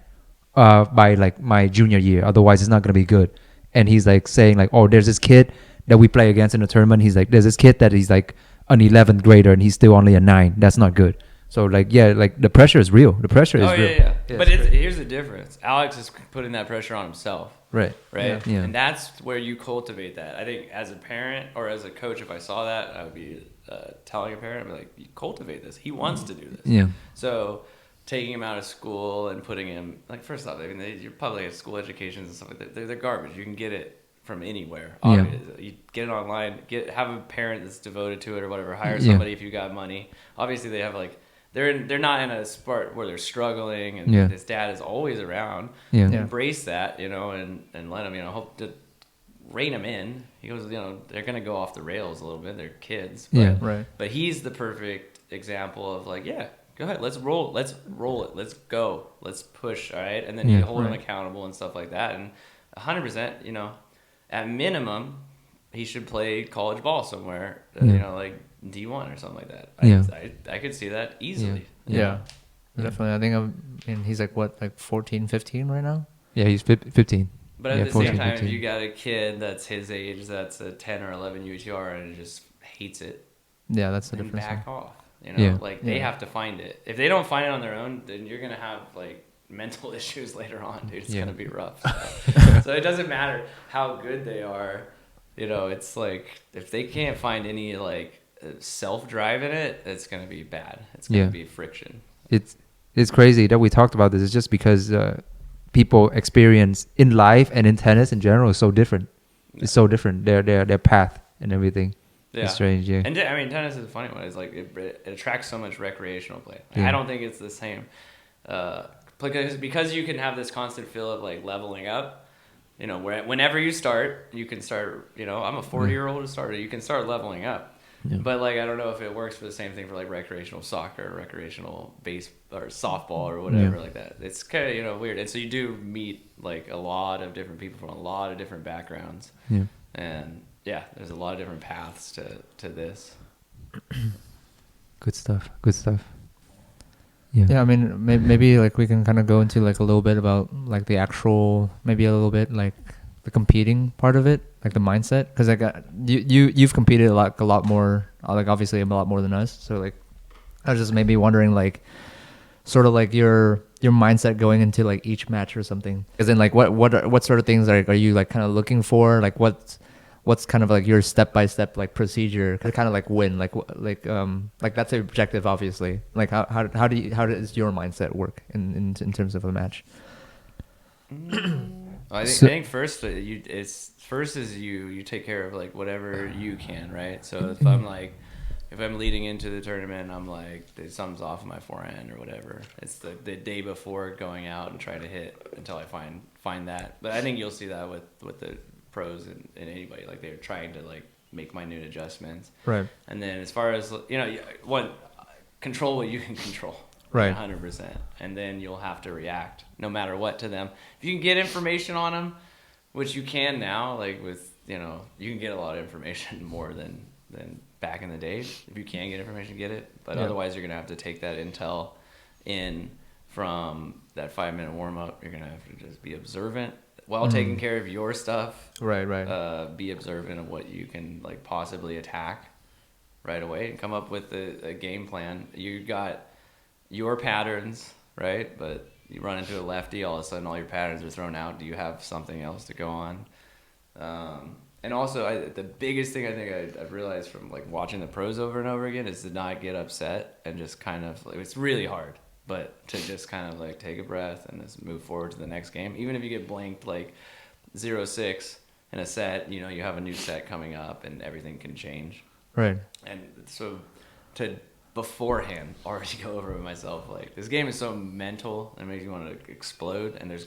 by like my junior year. Otherwise, it's not going to be good. And he's like saying like, oh, there's this kid that we play against in the tournament, he's like, there's this kid that he's like an 11th grader and he's still only a 9. That's not good. So like, yeah, like the pressure is real. The pressure is real. Yeah. Yeah, But it's here's the difference. Alex is putting that pressure on himself. Right. Right. Yeah. And that's where you cultivate that. I think as a parent or as a coach, if I saw that, I would be telling a parent, I'd be like, you cultivate this. He wants to do this. Yeah. So taking him out of school and putting him, like, first off, I mean, you're probably at school educations and stuff like that. They're garbage. You can get it from anywhere. Yeah. You get it online. Have a parent that's devoted to it or whatever. Hire somebody if you got money. Obviously, they have like they're not in a sport where they're struggling, and his dad is always around. Yeah. Embrace that, and let them, hope to rein them in. He goes, they're gonna go off the rails a little bit. They're kids. But, Right. But he's the perfect example of like, yeah, go ahead, let's roll it, let's go, let's push, all right, and then you hold him accountable and stuff like that, and 100%, at minimum, he should play college ball somewhere, like D1 or something like that. I could see that easily. Yeah. Definitely. I think he's like what, like 14, 15 right now? Yeah, he's 15. But at the 14, same time, 15. if you got a kid that's his age, that's a 10 or 11 UTR and just hates it, Yeah, that's the then difference. back off. They have to find it. If they don't find it on their own, then you're gonna have like mental issues later on, dude. It's gonna be rough. So it doesn't matter how good they are. It's like if they can't find any like self-drive in it, it's gonna be bad. It's gonna be friction. It's crazy that we talked about this. It's just because people experience in life and in tennis in general is so different. It's so different. Their path and everything. Yeah. It's strange. Yeah. And tennis is a funny one. It's like it attracts so much recreational play. Yeah. I don't think it's the same. Because you can have this constant feel of like leveling up. Whenever you start, you can start. I'm a 40-year-old who started. You can start leveling up. Yeah. But like I don't know if it works for the same thing for like recreational soccer, recreational base or softball or whatever like that. It's kind of weird. And so you do meet like a lot of different people from a lot of different backgrounds. Yeah. And there's a lot of different paths to this. Good stuff. Yeah, I mean, maybe like we can kind of go into like a little bit about like the actual, maybe a little bit like the competing part of it, like the mindset, because like you've competed like a lot more, like obviously a lot more than us. So like, I was just maybe wondering like, sort of like your mindset going into like each match or something. Because then like what sort of things are you like kind of looking for? Like what's kind of like your step-by-step like procedure to kind of like win, like that's the objective obviously. Like how does your mindset work in terms of a match? I think first you take care of like whatever you can, right? So if I'm leading into the tournament, I'm like something's off of my forehand or whatever. It's the day before going out and try to hit until I find that. But I think you'll see that with the pros and anybody, like they're trying to like make minute adjustments, right? And then as far as control what you can control, right? 100%, and then you'll have to react no matter what to them. If you can get information on them, which you can now, like with you can get a lot of information more than back in the day. If you can get information, get it, but otherwise you're gonna have to take that intel in from that 5-minute warm up. You're gonna have to just be observant while taking care of your stuff. Right. Be observant of what you can like possibly attack right away and come up with a game plan. You got your patterns, right? But you run into a lefty, all of a sudden all your patterns are thrown out. Do you have something else to go on? And also, the biggest thing I think I've realized from like watching the pros over and over again is to not get upset and just kind of like, it's really hard. But to just kind of like take a breath and just move forward to the next game. Even if you get blanked like 0-6 in a set, you have a new set coming up and everything can change. Right. And so to beforehand already go over with myself, like this game is so mental and it makes you want to explode, and you're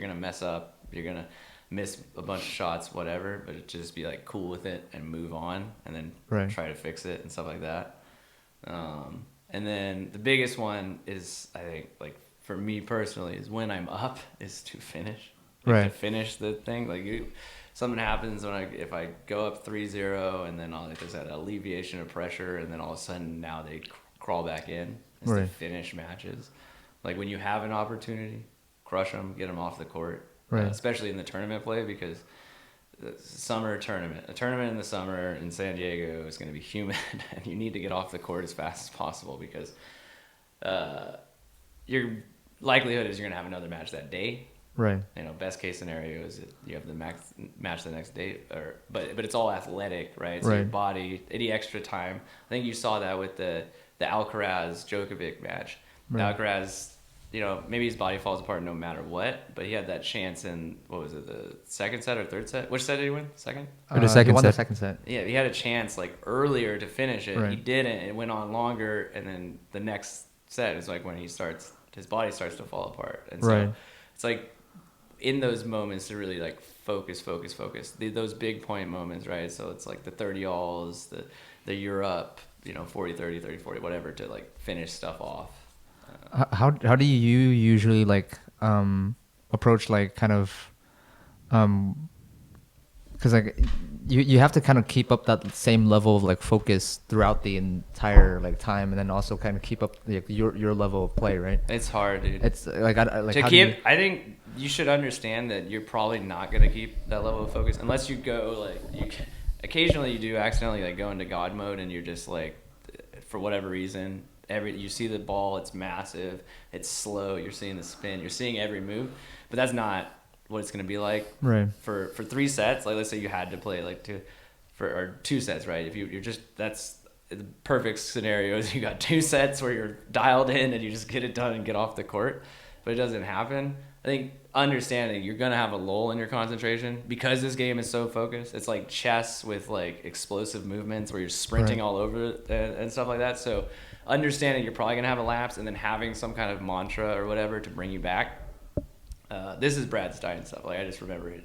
going to mess up, you're going to miss a bunch of shots, whatever, but just be like cool with it and move on and then try to fix it and stuff like that. And then the biggest one is, I think, like for me personally, is when I'm up, is to finish. To finish the thing. Like something happens if I go up 3-0 and then there's that alleviation of pressure, and then all of a sudden now they crawl back in. It's to finish matches. Like when you have an opportunity, crush them, get them off the court. Right. Especially in the tournament play, because summer tournament. A tournament in the summer in San Diego is going to be humid, and you need to get off the court as fast as possible because your likelihood is you're going to have another match that day. Right. You know, best case scenario is that you have the match the next day, but it's all athletic, right? So your body, any extra time. I think you saw that with the Alcaraz Djokovic match. Right. Alcaraz, you know, maybe his body falls apart no matter what, but he had that chance in, what was it, the second set or third set? Which set did he win? Second? The second he won set. the second set. Yeah, he had a chance like earlier to finish it. Right. He didn't. It went on longer, and then the next set is like when his body starts to fall apart. And so it's like in those moments to really like focus. Those big point moments, right? So it's like the 30 alls, the you're up, you know, 40-30, 30-40, whatever, to like finish stuff off. How do you usually like approach like kind of because like you have to kind of keep up that same level of like focus throughout the entire like time, and then also kind of keep up like, your level of play, right? It's hard, dude. It's like like to how keep. I think you should understand that you're probably not gonna keep that level of focus unless you go like occasionally you do accidentally like go into God mode and you're just like for whatever reason. You see the ball, it's massive, it's slow, you're seeing the spin, you're seeing every move, but that's not what it's going to be like for 3 sets. Like let's say you had to play like 2 sets, right? If you're just, that's the perfect scenario is you got 2 sets where you're dialed in and you just get it done and get off the court, but it doesn't happen. I think understanding you're going to have a lull in your concentration because this game is so focused. It's like chess with like explosive movements where you're sprinting all over and stuff like that. So understanding you're probably going to have a lapse and then having some kind of mantra or whatever to bring you back. This is Brad Stein stuff. Like I just remember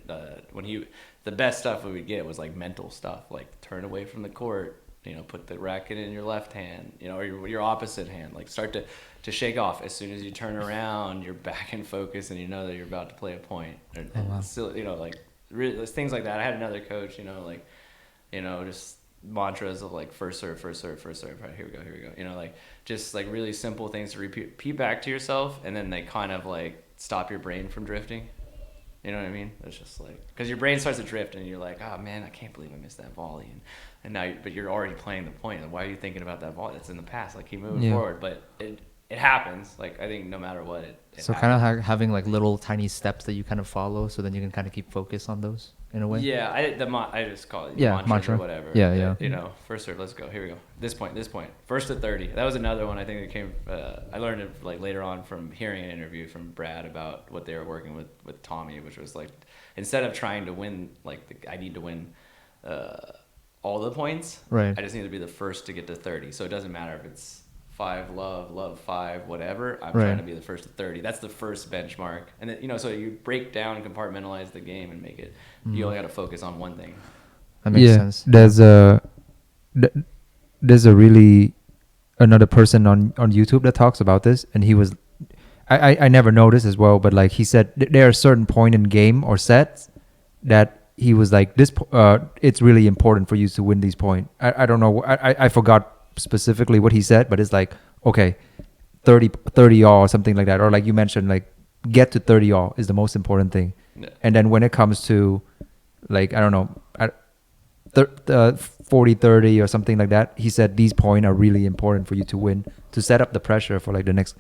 when the best stuff we would get was like mental stuff, like turn away from the court, you know, put the racket in your left hand, you know, or your opposite hand, like start to shake off. As soon as you turn around, you're back in focus and you know that you're about to play a point. Still, you know, like really, things like that. I had another coach, you know, like, you know, just mantras of like first serve. Right, here we go. You know, like just like really simple things to repeat back to yourself, and then they kind of like stop your brain from drifting. You know what I mean? It's just like because your brain starts to drift, and you're like, oh man, I can't believe I missed that volley, and now, but you're already playing the point. And why are you thinking about that volley? That's in the past. Like keep moving forward, but it happens. Like I think no matter what, it so happens. kind of having like little tiny steps that you kind of follow, so then you can kind of keep focus on those in a way. Yeah, I just call it mantra or whatever. Yeah. You know, first serve, let's go. Here we go. This point. First to 30. That was another one I think that came. I learned it like later on from hearing an interview from Brad about what they were working with Tommy, which was like instead of trying to win, like I need to win all the points. Right. I just need to be the first to get to 30. So it doesn't matter if it's 5 love 5 whatever. I'm trying to be the first to 30. That's the first benchmark, and then, you know, so you break down and compartmentalize the game and make it. You only got to focus on one thing. That makes sense. There's a really another person on YouTube that talks about this, and he was I never noticed as well, but like he said there are certain point in game or sets that he was like this it's really important for you to win these points. I don't know, I forgot specifically what he said, but it's like, okay, 30 all or something like that, or like you mentioned, like get to 30 all is the most important thing. And then when it comes to like I don't know 40-30 or something like that, he said these points are really important for you to win, to set up the pressure for like the next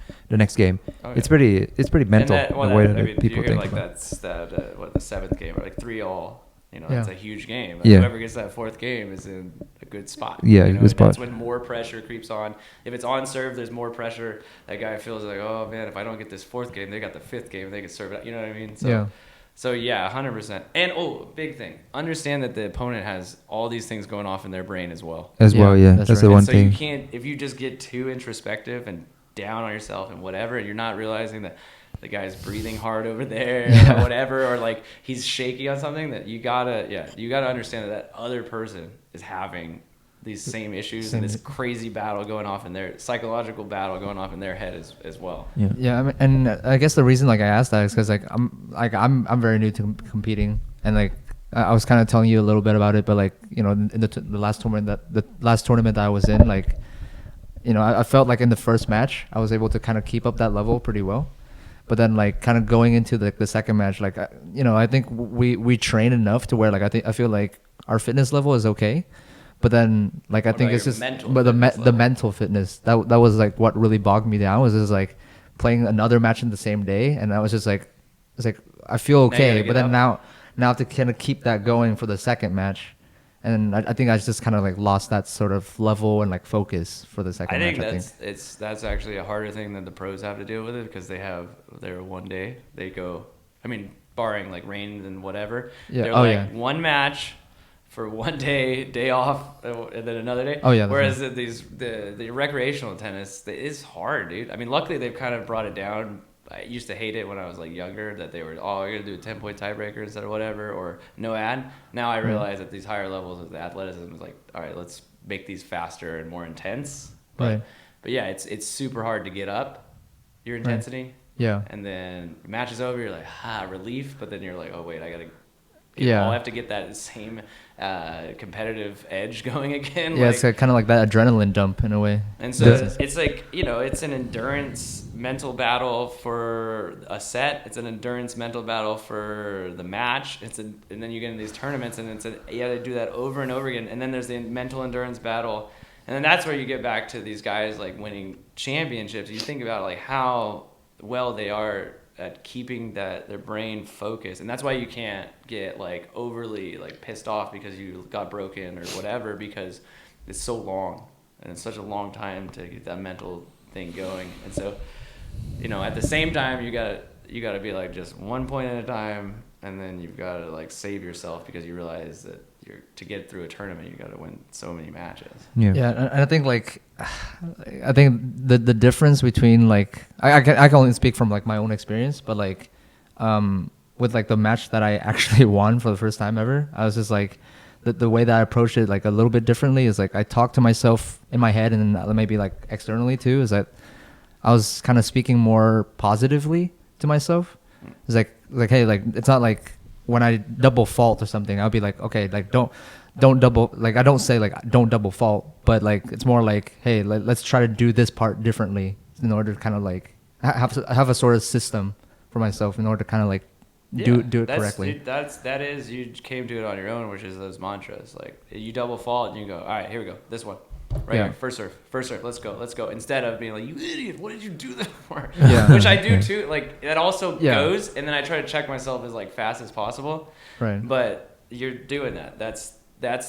game. It's pretty mental the way that people think like about. The 7th game or like 3 all. You know, it's a huge game. Like whoever gets that 4th game is in a good spot. Yeah, you know? good spot. That's when more pressure creeps on. If it's on serve, there's more pressure. That guy feels like, oh man, if I don't get this 4th game, they got the 5th game. They can serve it out. You know what I mean? So yeah, 100%. And big thing. Understand that the opponent has all these things going off in their brain as well. That's the one thing. So you can't, if you just get too introspective and down on yourself and whatever, and you're not realizing that the guy's breathing hard over there or whatever, or like he's shaky on something, that you gotta understand that other person is having these same issues and this crazy battle going off in their psychological battle going off in their head as well. I mean, and I guess the reason like I asked that is because I'm very new to competing, and like I was kind of telling you a little bit about it, but like, you know, in the last tournament that I was in, like, you know, I felt like in the first match I was able to kind of keep up that level pretty well, But then like kind of going into the second match, like I think we train enough to where like I feel like our fitness level is okay. But then like I What think about it's your just mental but the fitness the level? mental fitness that was like what really bogged me down was just like playing another match in the same day, and I was just like it's like I feel Now you gotta okay, get but then up. now to kind of keep that going for the second match, and I think I just kind of like lost that sort of level and like focus for the I second think match. I think. that's actually a harder thing that the pros have to deal with it because they have their one day they go. I mean, barring like rain and whatever, Yeah. they're Oh like yeah. one match for one day off, and then another day. Oh yeah. That's Whereas right. the recreational tennis is hard, dude. I mean, luckily they've kind of brought it down. I used to hate it when I was like younger that they were I gotta do a 10-point tiebreaker instead of whatever or no ad. Now I Right. realize at these higher levels of the athleticism is like, all right, let's make these faster and more intense. Right. But yeah, it's super hard to get up your intensity. Yeah. And then match is over, you're like, relief. But then you're like, oh wait, I gotta Yeah. I have to get that same competitive edge going again. Yeah. Like, It's kind of like that adrenaline dump in a way. and so it's like, it's an endurance mental battle for a set. It's an endurance mental battle for the match. And then you get in these tournaments and you got to do that over and over again. And then there's the mental endurance battle. And then that's where you get back to these guys like winning championships. You think about like how well they are at keeping their brain focused. And that's why you can't get like overly like pissed off because you got broken or whatever, because it's so long. And it's such a long time to get that mental thing going. And so, at the same time, you gotta be like just 1 point at a time, and then you've got to like save yourself because you realize that to get through a tournament, you got to win so many matches. Yeah, and I think like I think the difference between like I can only speak from like my own experience, but like with like the match that I actually won for the first time ever, I was just like the way that I approached it like a little bit differently is like I talked to myself in my head and then maybe like externally too, is that I was kind of speaking more positively to myself. It's like hey, like it's not like when I double fault or something, I'll be like, okay, like don't double, like I don't say like don't double fault, but like it's more like, hey, let's try to do this part differently in order to kind of like have a sort of system for myself in order to kind of like do it correctly. You came to it on your own, which is those mantras. Like you double fault and you go, all right, here we go, this one. Right Yeah. here, first serve, let's go. Instead of being like, you idiot, what did you do that for? Yeah. Which I do too. Like that also Yeah. goes, and then I try to check myself as like fast as possible. Right. But you're doing that. That's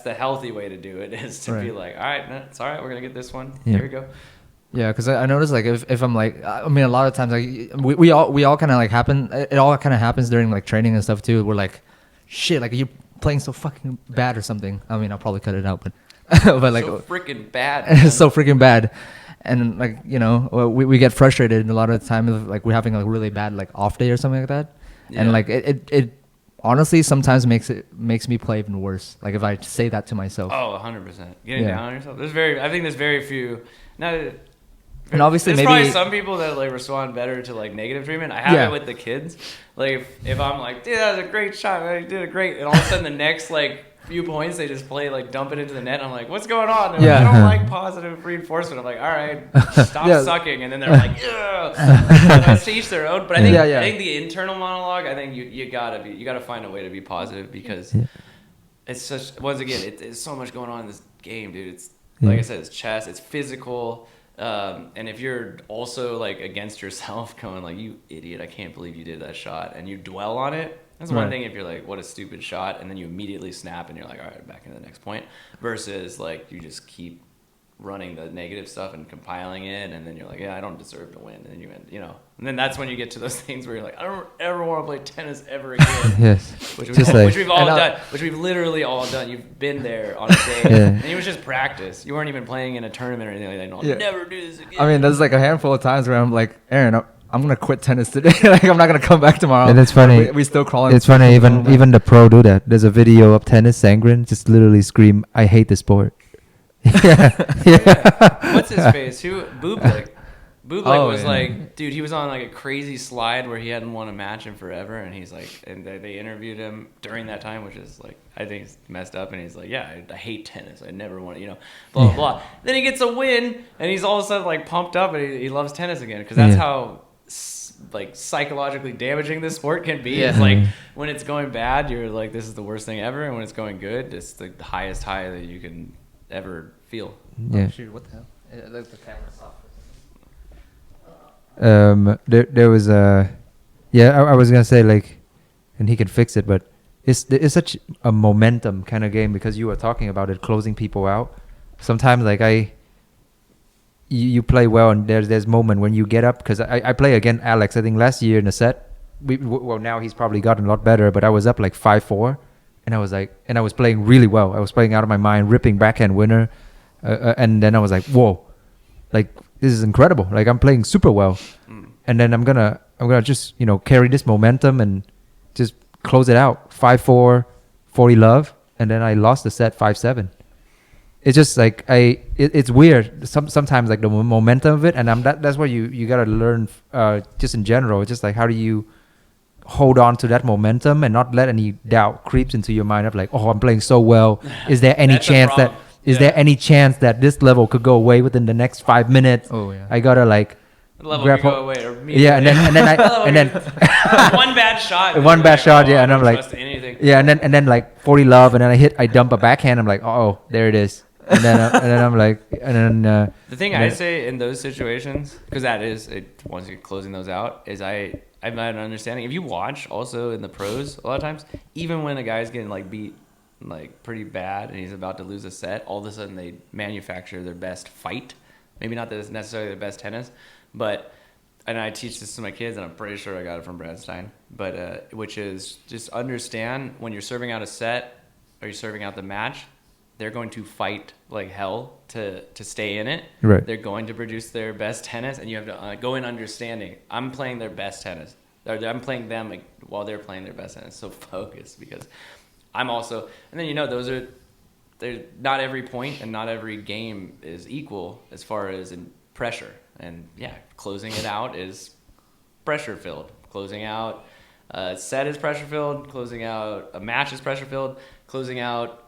the healthy way to do it, is to be like, all right, no, it's all right, we're gonna get this one. Yeah. Here we go. Yeah, because I noticed like if I'm like, I mean, a lot of times like we all kind of like happen. It all kind of happens during like training and stuff too. We're like, shit, like you're playing so fucking bad or something. I mean, I'll probably cut it out, but but like So freaking bad. Man. it's so freaking bad. And like we get frustrated, and a lot of the time like we're having a really bad like off day or something like that, and Yeah. like it honestly sometimes makes me play even worse. Like if I say that to myself. Oh, 100%. Getting Yeah. down on yourself. I think there's very few. Now, And obviously there's maybe probably some people that like respond better to like negative treatment. I have Yeah. it with the kids. Like if I'm like, dude, that was a great shot, man, you did it great, and all of a sudden the next like few points they just play like dump it into the net. I'm like, what's going on? Yeah. I don't like positive reinforcement. I'm like, all right, stop Yeah. sucking, and then they're like, yeah. That's to each their own. But I think Yeah. I think the internal monologue. I think you gotta find a way to be positive because it's such. Once again, it's so much going on in this game, dude. It's like I said, it's chess, it's physical. And if you're also like against yourself going like, you idiot, I can't believe you did that shot, and you dwell on it, that's one Right. thing. If you're like, what a stupid shot, and then you immediately snap and you're like, all right, back into the next point, versus like you just keep running the negative stuff and compiling it, and then you're like, yeah, I don't deserve to win, and then you end, and then that's when you get to those things where you're like, I don't ever want to play tennis ever again. Yes. Which Just like- we've all And, done. Which we've literally all done. You've been there on a day, Yeah. and it was just practice. You weren't even playing in a tournament or anything like that. No, I'll Yeah. never do this again. I mean, there's like a handful of times where I'm like, Aaron, I'm gonna quit tennis today. Like I'm not gonna come back tomorrow. And it's funny. We still crawling. It's funny, even the pro do that. There's a video of tennis Sangren just literally scream, "I hate the sport." Yeah. What's his face? Bublik. Bublik Oh, was yeah. like, dude, he was on like a crazy slide where he hadn't won a match in forever, and he's like, and they interviewed him during that time, which is like, I think it's messed up, and he's like, yeah, I hate tennis, I never want to, blah blah blah. Then he gets a win, and he's all of a sudden like pumped up, and he loves tennis again, because that's Yeah. how like psychologically damaging this sport can be. Yeah. It's like when it's going bad, you're like, this is the worst thing ever, and when it's going good, it's the highest high that you can ever feel. Yeah. Oh, shoot, what the hell? Like the camera's off. There was a, yeah, I was gonna say like, and he can fix it, but it's such a momentum kind of game because you were talking about it closing people out. Sometimes like you play well and there's moment when you get up because I play against Alex. I think last year in a set, well now he's probably gotten a lot better, but I was up like 5-4, and I was like, and I was playing really well. I was playing out of my mind, ripping backhand winner, and then I was like, whoa, like this is incredible. Like I'm playing super well, and then I'm gonna just carry this momentum and just close it out 5-4, 40 love, and then I lost the set 5-7. It's just like it's weird. Sometimes like the momentum of it, and that's what you gotta learn. Just in general, it's just like how do you hold on to that momentum and not let any doubt creeps into your mind of like, oh, I'm playing so well. Is there any That's a chance that problem. there any chance that this level could go away within the next 5 minutes? Oh, yeah. I gotta like The level grab could go hold- away, or yeah, and then one bad shot, one bad shot, yeah, I and I'm don't like, trust anything. yeah, and then like 40 love, and then I dump a backhand. I'm like, oh, there it is, and then I'm like, and then The thing I say in those situations, because that is it, once you're closing those out, is I'm not understanding. If you watch also in the pros, a lot of times, even when a guy's getting like beat like pretty bad and he's about to lose a set, all of a sudden they manufacture their best fight. Maybe not that it's necessarily the best tennis, but and I teach this to my kids, and I'm pretty sure I got it from Brad Stein. But which is just understand when you're serving out a set or you're serving out the match, they're going to fight like hell to stay in it. Right. They're going to produce their best tennis, and you have to go in understanding. I'm playing their best tennis. I'm playing them like, while they're playing their best tennis. So focused because I'm also, and then there's not every point and not every game is equal as far as in pressure. And yeah, closing it out is pressure filled. Closing out a set is pressure filled. Closing out a match is pressure filled. Closing out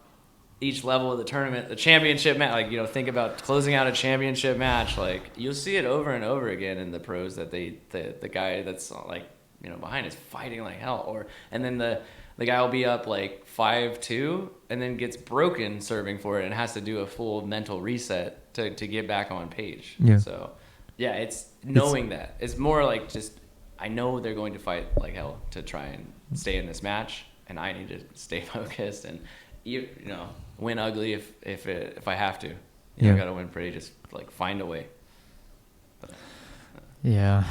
each level of the tournament, the championship match, like, think about closing out a championship match. Like, you'll see it over and over again in the pros that the guy that's like, behind is fighting like hell. And then the guy will be up like 5-2 and then gets broken serving for it and has to do a full mental reset to get back on page. Yeah. So yeah, it's knowing that. It's more like just, I know they're going to fight like hell to try and stay in this match, and I need to stay focused and win ugly if I have to. Yeah. I gotta win pretty. Just like find a way. Yeah.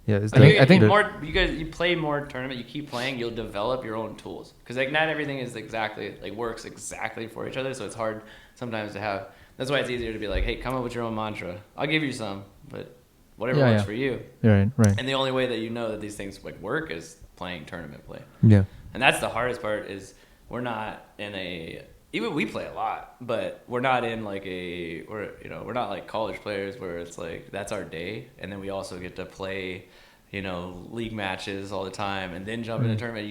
yeah, it's I think the- more. You play more tournament. You keep playing. You'll develop your own tools because like not everything is exactly like works exactly for each other. So it's hard sometimes to have. That's why it's easier to be like, hey, come up with your own mantra. I'll give you some, but whatever works for you. Right. And the only way that you know that these things like work is playing tournament play. yeah. And that's the hardest part is we're not in even we play a lot, but we're not in like we're not like college players where it's like that's our day, and then we also get to play, league matches all the time, and then jump in a tournament.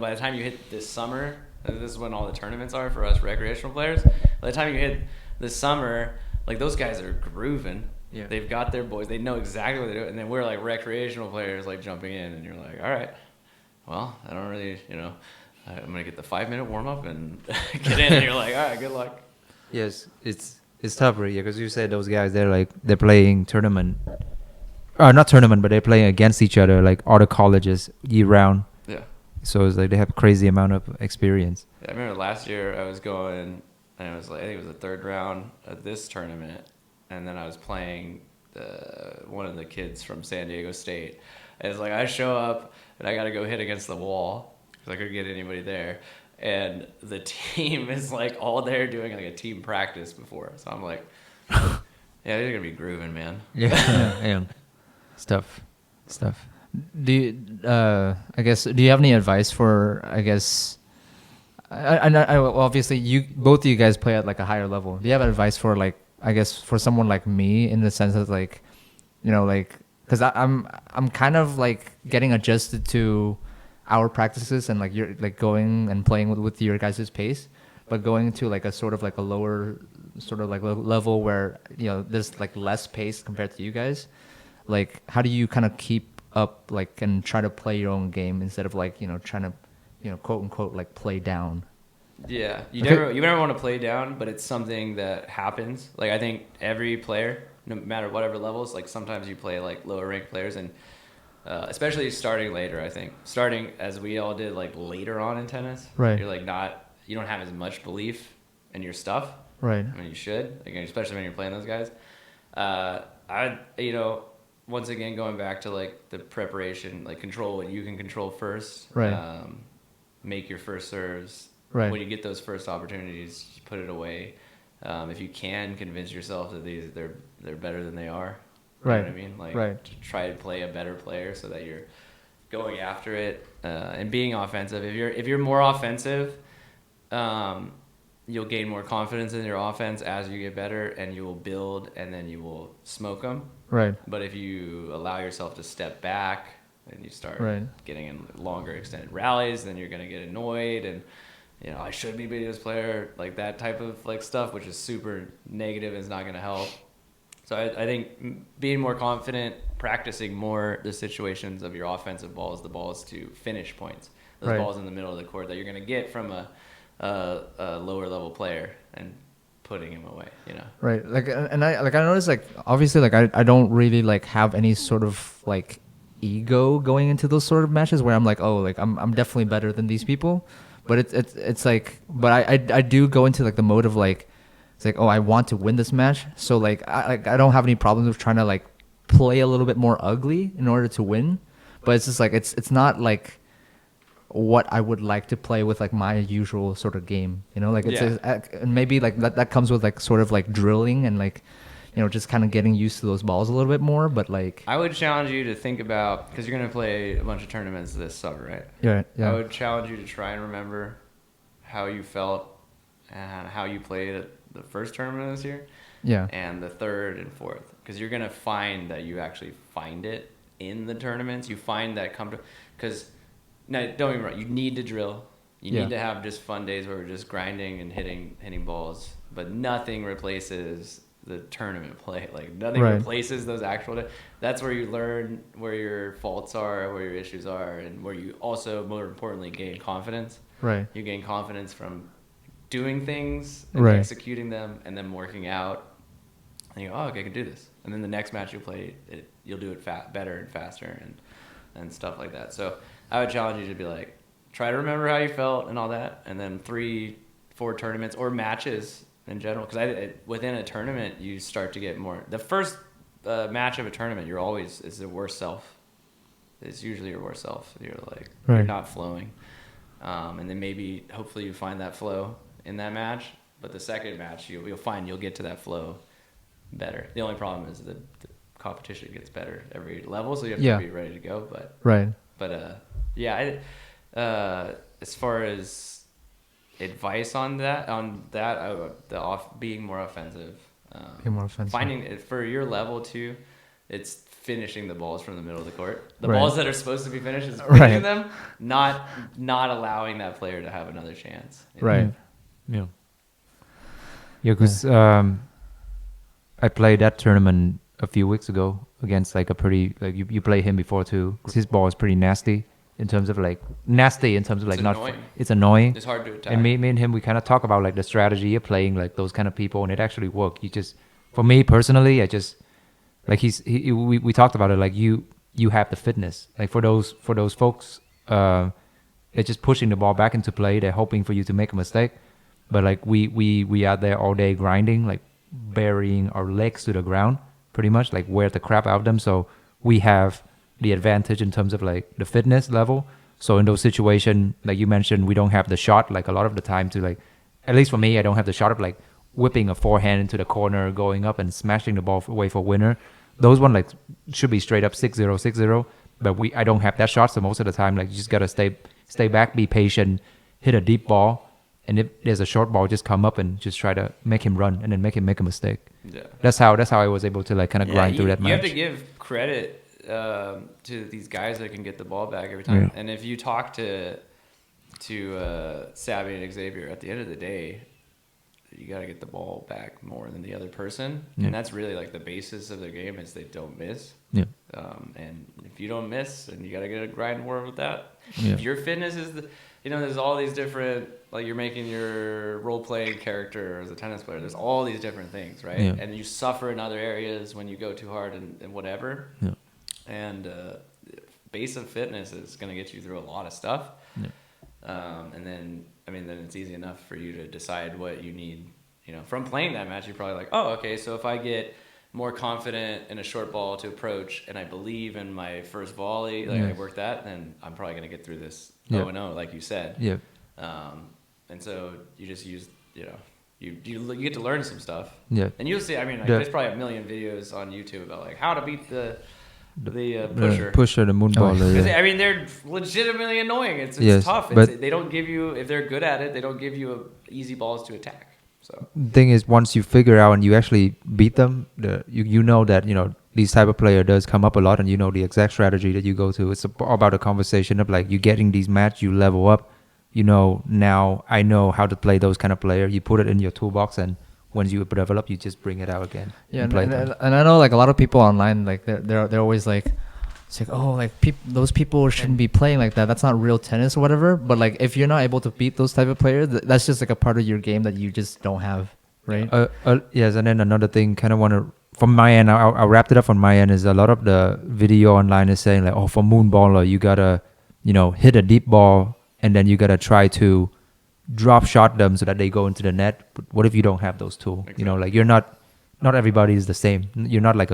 By the time you hit this summer, this is when all the tournaments are for us recreational players. By the time you hit this summer, like those guys are grooving. Yeah. They've got their boys. They know exactly what they're doing, and then we're like recreational players like jumping in, and you're like, all right. Well, I don't really, I'm going to get the 5-minute warm up and get in. And you're like, all right, good luck. Yes, it's tougher, yeah, because you said those guys, they're playing tournament, not tournament, but they're playing against each other, like other colleges year round. Yeah. So it's like they have a crazy amount of experience. I remember last year I was going, and it was like, I think it was the third round of this tournament, and then I was playing one of the kids from San Diego State. And it's like I show up, and I got to go hit against the wall because I couldn't get anybody there. And the team is like all there doing like a team practice before. So I'm like, yeah, they're going to be grooving, man. Yeah. Stuff. Do you, I guess, do you have any advice for, I guess, well, obviously both of you guys play at like a higher level. Do you have advice for like, I guess for someone like me in the sense that like, because I'm kind of like getting adjusted to our practices and like you're like going and playing with your guys' pace, but going to like a sort of like a lower sort of like level where there's like less pace compared to you guys. like how do you kind of keep up like and try to play your own game instead of like trying to quote unquote like play down. Yeah, Okay. you never want to play down, but it's something that happens. Like I think every player, no matter whatever levels, like sometimes you play like lower ranked players, and especially starting later. I think starting as we all did like later on in tennis, Right. you're like you don't have as much belief in your stuff. Right. I mean, you should, like, especially when you're playing those guys. Once again, going back to like the preparation, like control what you can control first. Right. Make your first serves. Right. When you get those first opportunities, you put it away. If you can convince yourself that they're better than they are. You know Right. what I mean? Like Right. to try to play a better player so that you're going after it and being offensive. If you're more offensive, you'll gain more confidence in your offense as you get better, and you will build, and then you will smoke them. Right. But if you allow yourself to step back and you start Right. getting in longer extended rallies, then you're gonna get annoyed and I should be beating this player, like that type of like stuff, which is super negative and is not gonna help. So I think being more confident, practicing more the situations of your offensive balls, the balls to finish points, those Right. balls in the middle of the court that you're gonna get from a lower level player, and putting him away. Right. Like, and I noticed like obviously like I don't really like have any sort of like ego going into those sort of matches where I'm like, oh, like I'm definitely better than these people, but it's like, but I do go into like the mode of like, it's like, oh, I want to win this match, so like I don't have any problems with trying to like play a little bit more ugly in order to win, but it's just like it's not like what I would like to play with like my usual sort of game, like it's Yeah. and maybe like that comes with like sort of like drilling and like just kind of getting used to those balls a little bit more, but like I would challenge you to think about, because you're gonna play a bunch of tournaments this summer, right? yeah I would challenge you to try and remember how you felt and how you played at the first tournament this year yeah and the third and fourth, because you're gonna find that you actually find it in the tournaments. You find that because now don't get me wrong, you need to drill. You Yeah. need to have just fun days where we're just grinding and hitting balls, but nothing replaces the tournament play. Like nothing Right. replaces those actual. That's where you learn where your faults are, where your issues are, and where you also, more importantly, gain confidence. right You gain confidence from doing things and Right. executing them, and then working out. And you go, oh, okay, I can do this. And then the next match you play, you'll do it better and faster and stuff like that. So I would challenge you to be like, try to remember how you felt and all that, and then 3-4 tournaments or matches in general. Because within a tournament, you start to get more. The first match of a tournament, it's the worst self. It's usually your worst self. You're like, you're Right. not flowing. And then maybe, hopefully, you find that flow in that match. But the second match, you'll find you'll get to that flow better. The only problem is the competition gets better every level, so you have Yeah. to be ready to go. right But yeah, as far as advice on that, being more offensive, Be more offensive. finding it for your level too, it's finishing the balls from the middle of the court. The Right. balls that are supposed to be finished is finishing Right. them, not allowing that player to have another chance. Right. Yeah. Yeah, because I played that tournament a few weeks ago against like a pretty, like you play him before too. His ball is pretty nasty in terms of like It's not annoying. it's annoying. It's hard to attack. And me and him, we kind of talk about like the strategy of playing like those kind of people, and it actually worked. For me personally, I just like we talked about it. Like you have the fitness. Like for those folks, they're just pushing the ball back into play. They're hoping for you to make a mistake, but like we are there all day grinding, like burying our legs to the ground, pretty much like wear the crap out of them. So we have the advantage in terms of like the fitness level. So in those situations, like you mentioned, we don't have the shot like a lot of the time to like, at least for me, I don't have the shot of like whipping a forehand into the corner, going up and smashing the ball away for winner. Those one like should be straight up 6-0, 6-0. But I don't have that shot. So most of the time, like you just gotta stay back, be patient, hit a deep ball. And if there's a short ball, just come up and just try to make him run and then make him make a mistake. Yeah. That's how I was able to like kind of grind through that match. You have to give credit to these guys that can get the ball back every time. Yeah. And if you talk to Sabby and Xavier, at the end of the day, you got to get the ball back more than the other person, Yeah. and that's really like the basis of their game is they don't miss. Yeah. And if you don't miss, then you got to get a grind more with that. Yeah. If your fitness is there's all these different, like you're making your role playing character as a tennis player. There's all these different things, right? Yeah. And you suffer in other areas when you go too hard and whatever. Yeah. And base of fitness is going to get you through a lot of stuff. Yeah. And then it's easy enough for you to decide what you need. From playing that match, you're probably like, oh, okay, so if I get more confident in a short ball to approach and I believe in my first volley, like I work that, then I'm probably going to get through this 0-0, like you said. Yeah. And so you just use, you get to learn some stuff. Yeah. And you'll see, there's probably a million videos on YouTube about like how to beat the pusher. The moon baller. Because Yeah. they're legitimately annoying. It's Yes, tough. but- They don't give you, if they're good at it, they don't give you easy balls to attack. So Thing is, once you figure out and you actually beat them, you know that these type of player does come up a lot, and you know the exact strategy that you go to. It's about a conversation of like you getting these match, you level up. Now I know how to play those kind of player. You put it in your toolbox, and when you develop, you just bring it out again. Yeah, and play and them. I know like a lot of people online, like they're always like, it's like, oh, like those people shouldn't be playing like that. That's not real tennis or whatever. But like if you're not able to beat those type of players, that's just like a part of your game that you just don't have, right? Yes, and then another thing, kind of want to from my end, I wrapped it up on my end. Is a lot of the video online is saying like, oh, for moonballer, you gotta hit a deep ball, and then you gotta try to drop shot them so that they go into the net. But what if you don't have those tools? Exactly. Like you're not everybody is the same. You're not like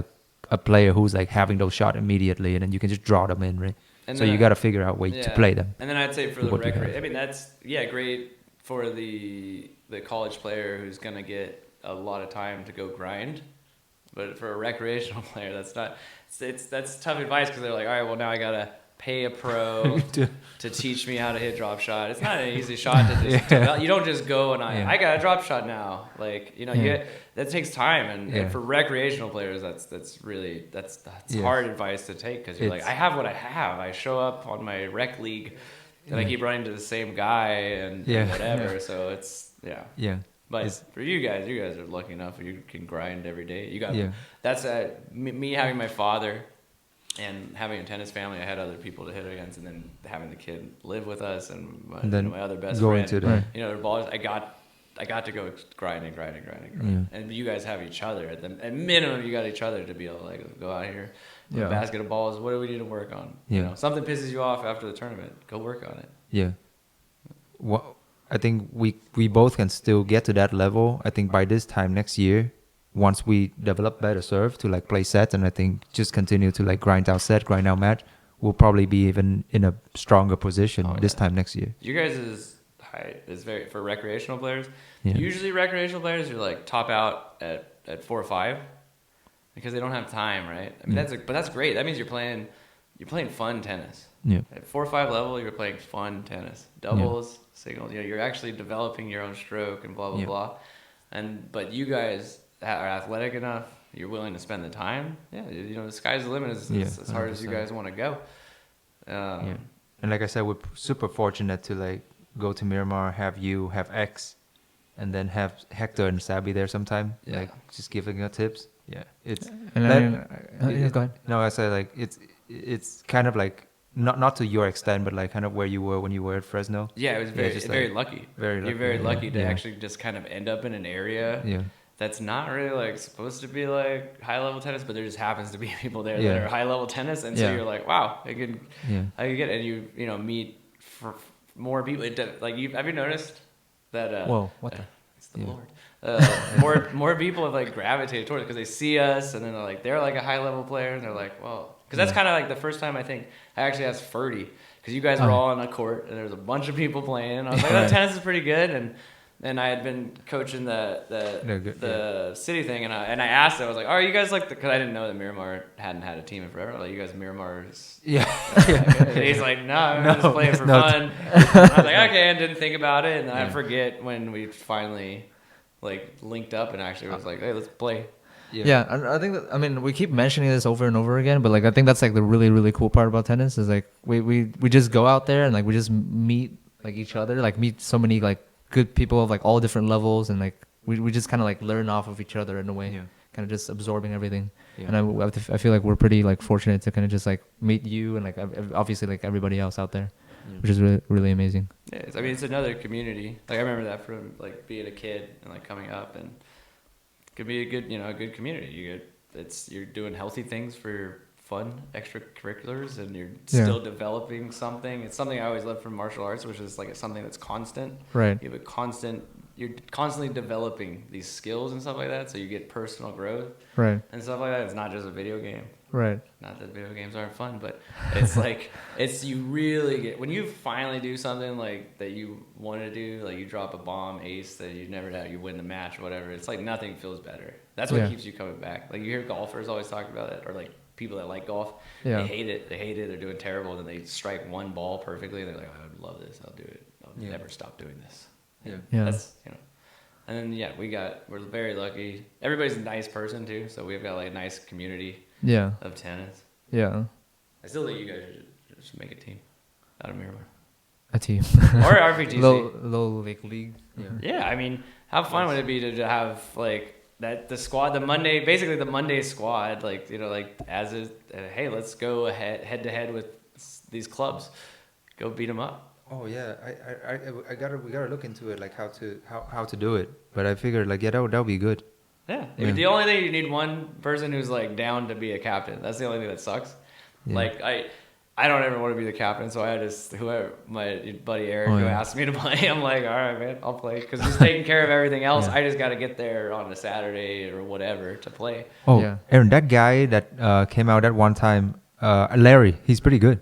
a player who's like having those shot immediately, and then you can just draw them in, right? And so then you got to figure out a way to play them. And then I'd say for the What you have. recre, that's great for the college player who's gonna get a lot of time to go grind. But for a recreational player, that's not. That's tough advice because they're like, all right, well now I gotta pay a pro to teach me how to hit drop shot. It's not an easy shot to just. You don't just go and I got a drop shot now. Like that takes time, and for recreational players, that's really hard advice to take because you're like, I have what I have. I show up on my rec league, and I keep running to the same guy and whatever. So it's Yeah. But for you guys are lucky enough you can grind every day. You got that's me having my father and having a tennis family. I had other people to hit against, and then having the kid live with us and my other best friend. The balls. I got to go grinding. And you guys have each other at minimum. You got each other to be able to like go out here. Basket of balls. What do we need to work on? Something pisses you off after the tournament. Go work on it. Yeah. Well, I think we both can still get to that level. I think by this time next year, once we develop better serve to like play sets, and I think just continue to like grind out set, grind out match, we'll probably be even in a stronger position this time next year. You guys' height is very for recreational players. Yeah. Usually recreational players are like top out at 4 or 5 because they don't have time, right? I mean that's great. That means you're playing fun tennis. Yeah. At 4 or 5 level, you're playing fun tennis. Doubles, singles. You're actually developing your own stroke and blah blah blah. But you guys are athletic enough. You're willing to spend the time. Yeah, the sky's the limit as hard as you guys want to go. And like I said, we're super fortunate to like go to Miramar, have X, and then have Hector and Sabi there sometime. Yeah. Like just giving us tips. Yeah, it's. And go ahead. No, I say like it's kind of like not to your extent, but like kind of where you were when you were at Fresno. Yeah, it was very lucky. You're very lucky to actually just kind of end up in an area that's not really like supposed to be like high level tennis, but there just happens to be people there that are high level tennis, and so you're like, wow, I could get, and you meet for more people. Have you noticed that? Whoa, what the? It's the Lord. More people have like gravitated towards it because they see us, and then they're like a high level player, and they're like, well. Because that's kind of like the first time I think I actually asked Ferdy, because you guys were all on a court and there was a bunch of people playing. I was like, that tennis is pretty good, and I had been coaching the city thing, and I asked him, I was like, oh, are you guys like because I didn't know that Miramar hadn't had a team in forever. Like, you guys Miramar's and he's like, no, I'm just playing for fun. And I was like, okay, and didn't think about it, and then I forget when we finally like linked up and actually was like, hey, let's play. Yeah, I think that, we keep mentioning this over and over again, but like I think that's like the really really cool part about tennis is like we just go out there and like we just meet like each other, like meet so many like good people of like all different levels, and like we just kind of like learn off of each other in a way, Yeah. kind of just absorbing everything. Yeah. And I feel like we're pretty like fortunate to kind of just like meet you and like obviously like everybody else out there, which is really really amazing. Yeah, I mean, it's another community. Like I remember that from like being a kid and like coming up, and it could be a good, a good community. You're doing healthy things for your fun extracurriculars, and you're still developing something. It's something I always loved from martial arts, which is like something that's constant. Right. You're constantly developing these skills and stuff like that, so you get personal growth Right. and stuff like that. It's not just a video game. Right. Not that video games aren't fun, but it's like you really get when you finally do something like that you want to do, like you drop a bomb ace that you never had, you win the match, whatever. It's like nothing feels better. That's what keeps you coming back. Like you hear golfers always talk about it, or like people that like golf, they hate it. They're doing terrible, and then they strike one ball perfectly, and they're like, I would love this. I'll do it. I'll never stop doing this. Yeah. That's and then we're very lucky. Everybody's a nice person too, so we've got like a nice community of tennis. Yeah. I still think you guys should make a team out of Miramar. A team. Or RPGC. Low like league. Yeah, I mean, how fun would it be to have like the squad, the Monday squad, like like as a hey, let's go head to head with these clubs, go beat them up. Oh yeah, we gotta look into it, like how to do it. But I figured like that would be good. Yeah. The only thing, you need one person who's like down to be a captain. That's the only thing that sucks. Yeah. Like I don't ever want to be the captain, so I just whoever my buddy Eric who asked me to play, I'm like, all right, man, I'll play because he's taking care of everything else. I just got to get there on a Saturday or whatever to play. Oh, Aaron, that guy that came out at one time, Larry, he's pretty good.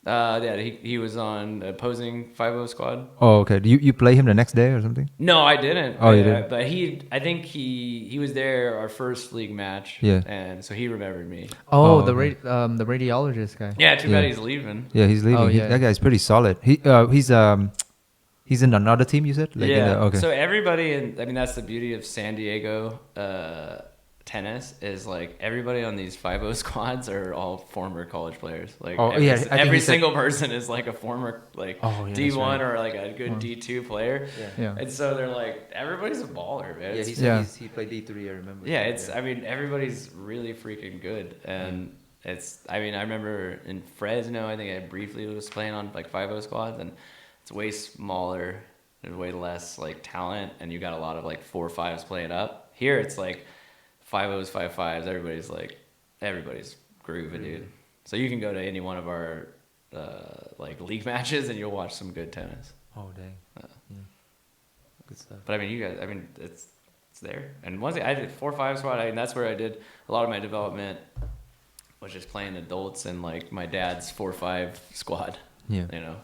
He was on opposing 5-0 squad. Oh, okay. You play him the next day or something? No, I didn't. Oh, you didn't? But I think he was there our first league match. Yeah. And so he remembered me. Oh, the okay. the radiologist guy. Yeah, too bad he's leaving. Yeah, he's leaving. Oh, yeah. That guy's pretty solid. He's in another team, you said? Like okay. So everybody, that's the beauty of San Diego tennis is like everybody on these 5-0 squads are all former college players. Like every single person is like a former D1 or like a good D2 player. Yeah. And so they're like everybody's a baller, man. He played D3, I remember. Yeah, everybody's really freaking good. And I remember in Fresno, I think I briefly was playing on like 5-0 squads, and it's way smaller. There's way less like talent, and you got a lot of like 4-5s playing up. Here it's like 5-0s, 5-5s. Everybody's grooving, dude. So you can go to any one of our like league matches, and you'll watch some good tennis. Oh dang. Good stuff. But you guys, it's there. And once I did 4-5 squad, that's where I did a lot of my development. Was just playing adults and like my dad's 4-5 squad. Yeah.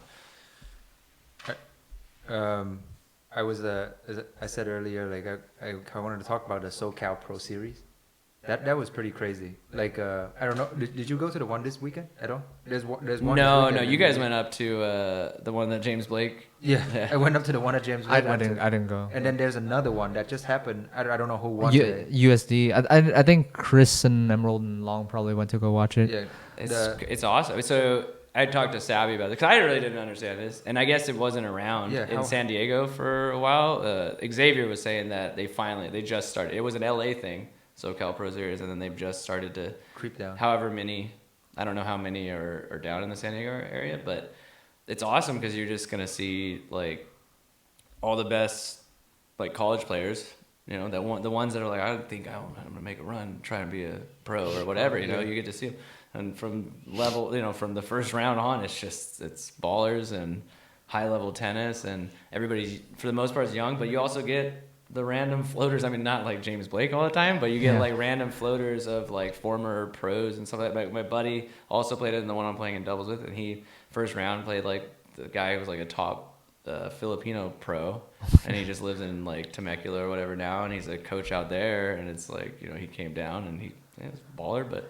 I was as I said earlier, like I wanted to talk about the SoCal Pro Series. That was pretty crazy. Like I don't know, did you go to the one this weekend at all? There's one. No. You guys went up to the one that James Blake. Yeah. I went up to the one at James Blake. I didn't go. And then there's another one that just happened. I don't know who won it. USD. I think Chris and Emerald and Long probably went to go watch it. Yeah. It's awesome. So I talked to Savvy about it because I really didn't understand this, and I guess it wasn't around in San Diego for a while. Xavier was saying that they just started. It was an LA thing, SoCal Pro Series, and then they've just started to creep down. However many, I don't know how many are down in the San Diego area, but it's awesome because you're just gonna see like all the best like college players. The ones that are like, I think I'm gonna make a run, try and be a pro or whatever. You get to see them. And from from the first round on, it's ballers and high level tennis, and everybody's for the most part is young, but you also get the random floaters. Not like James Blake all the time, but you get like random floaters of like former pros and stuff like that. My buddy also played it in the one I'm playing in doubles with, and he first round played like the guy who was like a top Filipino pro, and he just lives in like Temecula or whatever now, and he's a coach out there, and it's like he came down and he's a baller, but.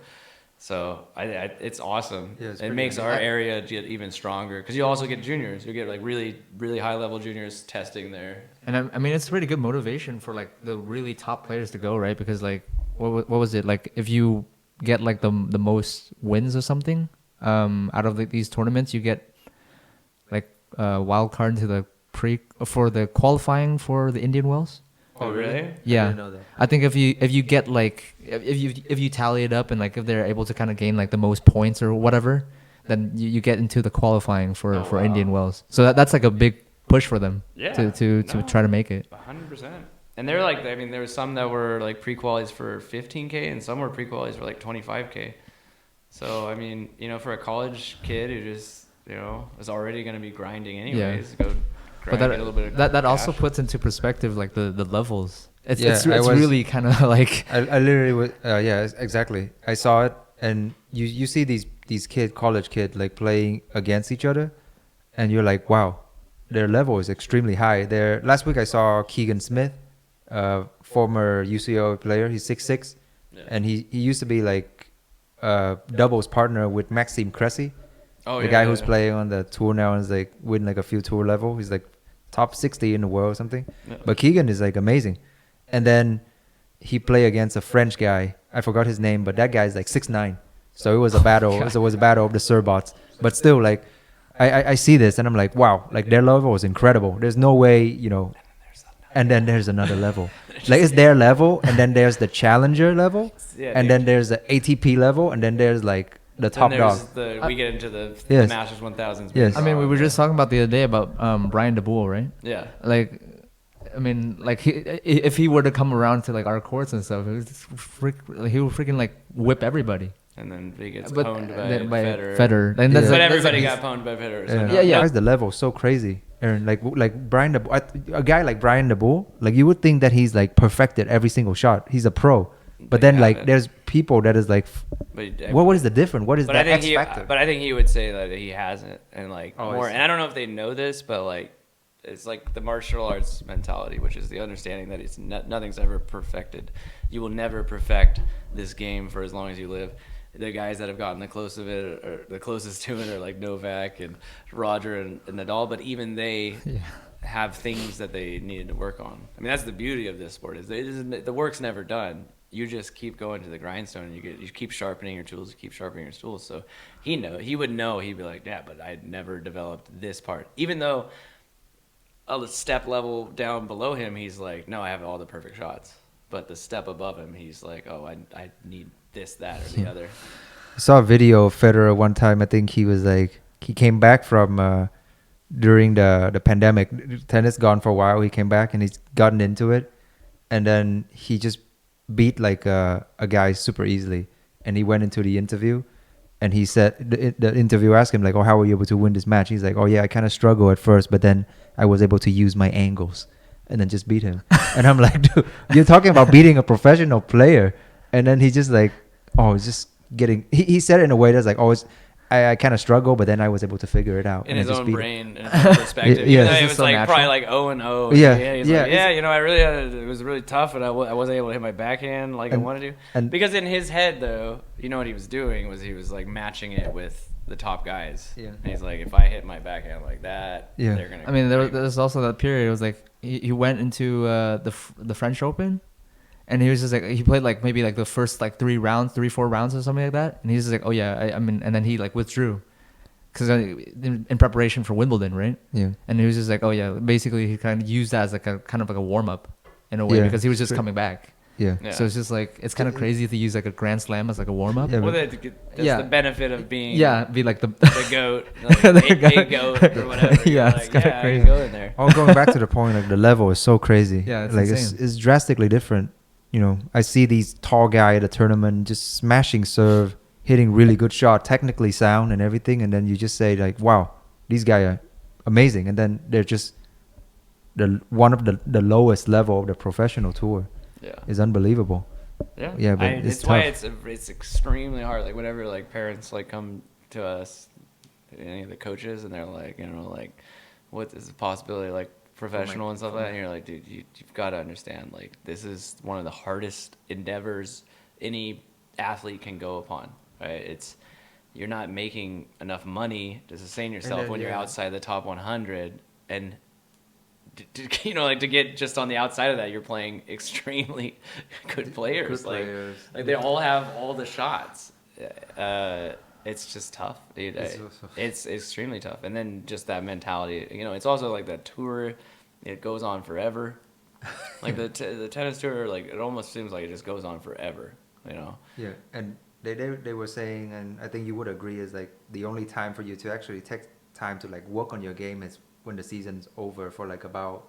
So it's awesome. Yeah, it makes our area get even stronger because you also get juniors. You get like really, really high level juniors testing there. And it's pretty good motivation for like the really top players to go, right? Because like what was it like if you get like the most wins or something out of these tournaments, you get like wild card into the for the qualifying for the Indian Wells. Oh, really? Yeah, didn't know that. I think if you get like if you tally it up and like if they're able to kind of gain like the most points or whatever, then you get into the qualifying for Oh, wow. Indian Wells. So that's like a big push for them Yeah, to no. try to make it. 100%. And they're like, I mean, there was some that were like pre-qualies for 15K and some were pre-qualies for like 25K. So, I mean, you know, for a college kid who just, you know, is already going to be grinding anyways, go But grind, get a little bit of that also cash. puts into perspective like the levels. It's Yeah, it's I was- really kind of like I literally was, yeah, exactly. I saw it, and you see these college kids like playing against each other, and you're like, wow, their level is extremely high. There, last week I saw Keegan Smith, former UCO player. He's 6'6", Yeah. and he used to be like doubles partner with Maxime Cressy, Oh, the yeah, guy yeah, who's yeah. playing on the tour now and is like win like a few tour level. He's like top 60 in the world or something. Yeah. But Keegan is like amazing. And then he played against a French guy. I forgot his name, but that guy is like 6'9". So it was a battle. It was a battle of the Serbots. But still, like, I see this and I'm like, wow, like their level was incredible. There's no way, you know. And then there's another level. Like it's their level, and then there's the challenger level, Yeah, and dude. then there's the ATP level, and then there's like the top Then dog. there's we get into the Yes. Masters 1000s. Yes. I mean we were just talking about the other day about Brian DeBoer, right? Yeah. Like I mean like if he were to come around to like our courts and stuff, he would freaking like whip everybody. And then he gets But pwned then by Federer. Federer. And Yeah. that's But that's everybody he's- got pwned by Federer. So Yeah, no, Yeah, yeah. Why is the level so crazy? Aaron, like Brian a guy like Brian DeBoer, like you would think that he's like perfected every single shot. He's a pro, but then like haven't. there's people that is like, But, what is the difference? What is But that I think X he, factor? but I think he would say that he hasn't, and like Oh, I more. see. And I don't know if they know this, but like it's like the martial arts mentality, which is the understanding that it's nothing's ever perfected. You will never perfect this game for as long as you live. The guys that have gotten the close of it, or the closest to it, are like Novak and Roger and Nadal. But even they have things that they needed to work on. I mean, that's the beauty of this sport is the work's never done. You just keep going to the grindstone, and you keep sharpening your tools, you keep sharpening your tools. So he would know. He'd be like, yeah, but I never developed this part. Even though a step level down below him, he's like, no, I have all the perfect shots. But the step above him, he's like, oh, I need this, that, or the other. I saw a video of Federer one time. I think he was like, he came back from during the pandemic. Tennis gone for a while. He came back and he's gotten into it, and then he just beat like a guy super easily. And he went into the interview, and he said the interviewer asked him like, "Oh, how were you able to win this match?" He's like, "Oh yeah, I kind of struggled at first, but then I was able to use my angles, and then just beat him." And I'm like, dude, you're talking about beating a professional player, and then he just like, oh, it's just getting. He said it in a way that's like, oh, I kind of struggle, but then I was able to figure it out In and I his just own beat him. brain, in his own perspective. Yeah. Even though Is it this was so like natural? probably like 0-0. Yeah. He's Yeah, like, yeah, you know, I really it was really tough, and I wasn't able to hit my backhand like I And- wanted to. and- Because in his head, though, you know what he was doing was he was like matching it with the top guys. Yeah. And he's like, if I hit my backhand like that, Yeah. they're gonna. I mean, there's also that period. It was like he went into the French Open, and he was just like he played like maybe like the first like 4 rounds or something like that, and he's just like, oh yeah, I mean, and then he like withdrew, because in preparation for Wimbledon, right? Yeah. And he was just like, oh yeah, basically he kind of used that as like a kind of like a warm up in a way, Yeah. because he was just Sure. coming back. Yeah. Yeah. So it's just like it's kind of crazy to use like a Grand Slam as like a warm up. Yeah, Well, but- that's Yeah. the benefit of being Be like the the goat, like, a goat or whatever. Yeah, You're it's like, kinda yeah, crazy. you go in there. All going back to the point, like the level is so crazy. Yeah, it's like insane. it's drastically different. You know, I see these tall guy at a tournament just smashing serve, hitting really good shot, technically sound and everything, and then you just say like, wow, these guys are amazing, and then they're just one of the lowest level of the professional tour. Yeah. Is unbelievable. Yeah, but it's why tough. it's extremely hard. Like whenever like parents like come to us, any of the coaches, and they're like, you know, like, what is the possibility like professional and stuff like that? And you're like, dude, you've got to understand, like, this is one of the hardest endeavors any athlete can go upon. Right? You're not making enough money to sustain yourself then, when you're yeah. outside the top 100, and you know, like to get just on the outside of that, you're playing extremely good players. Good players. Like they all have all the shots. It's just tough, dude. It's extremely tough. And then just that mentality. You know, it's also like that tour. It goes on forever. Like the tennis tour, like it almost seems like it just goes on forever. You know. Yeah, and they were saying, and I think you would agree, is like the only time for you to actually take time to like work on your game is when the season's over for like about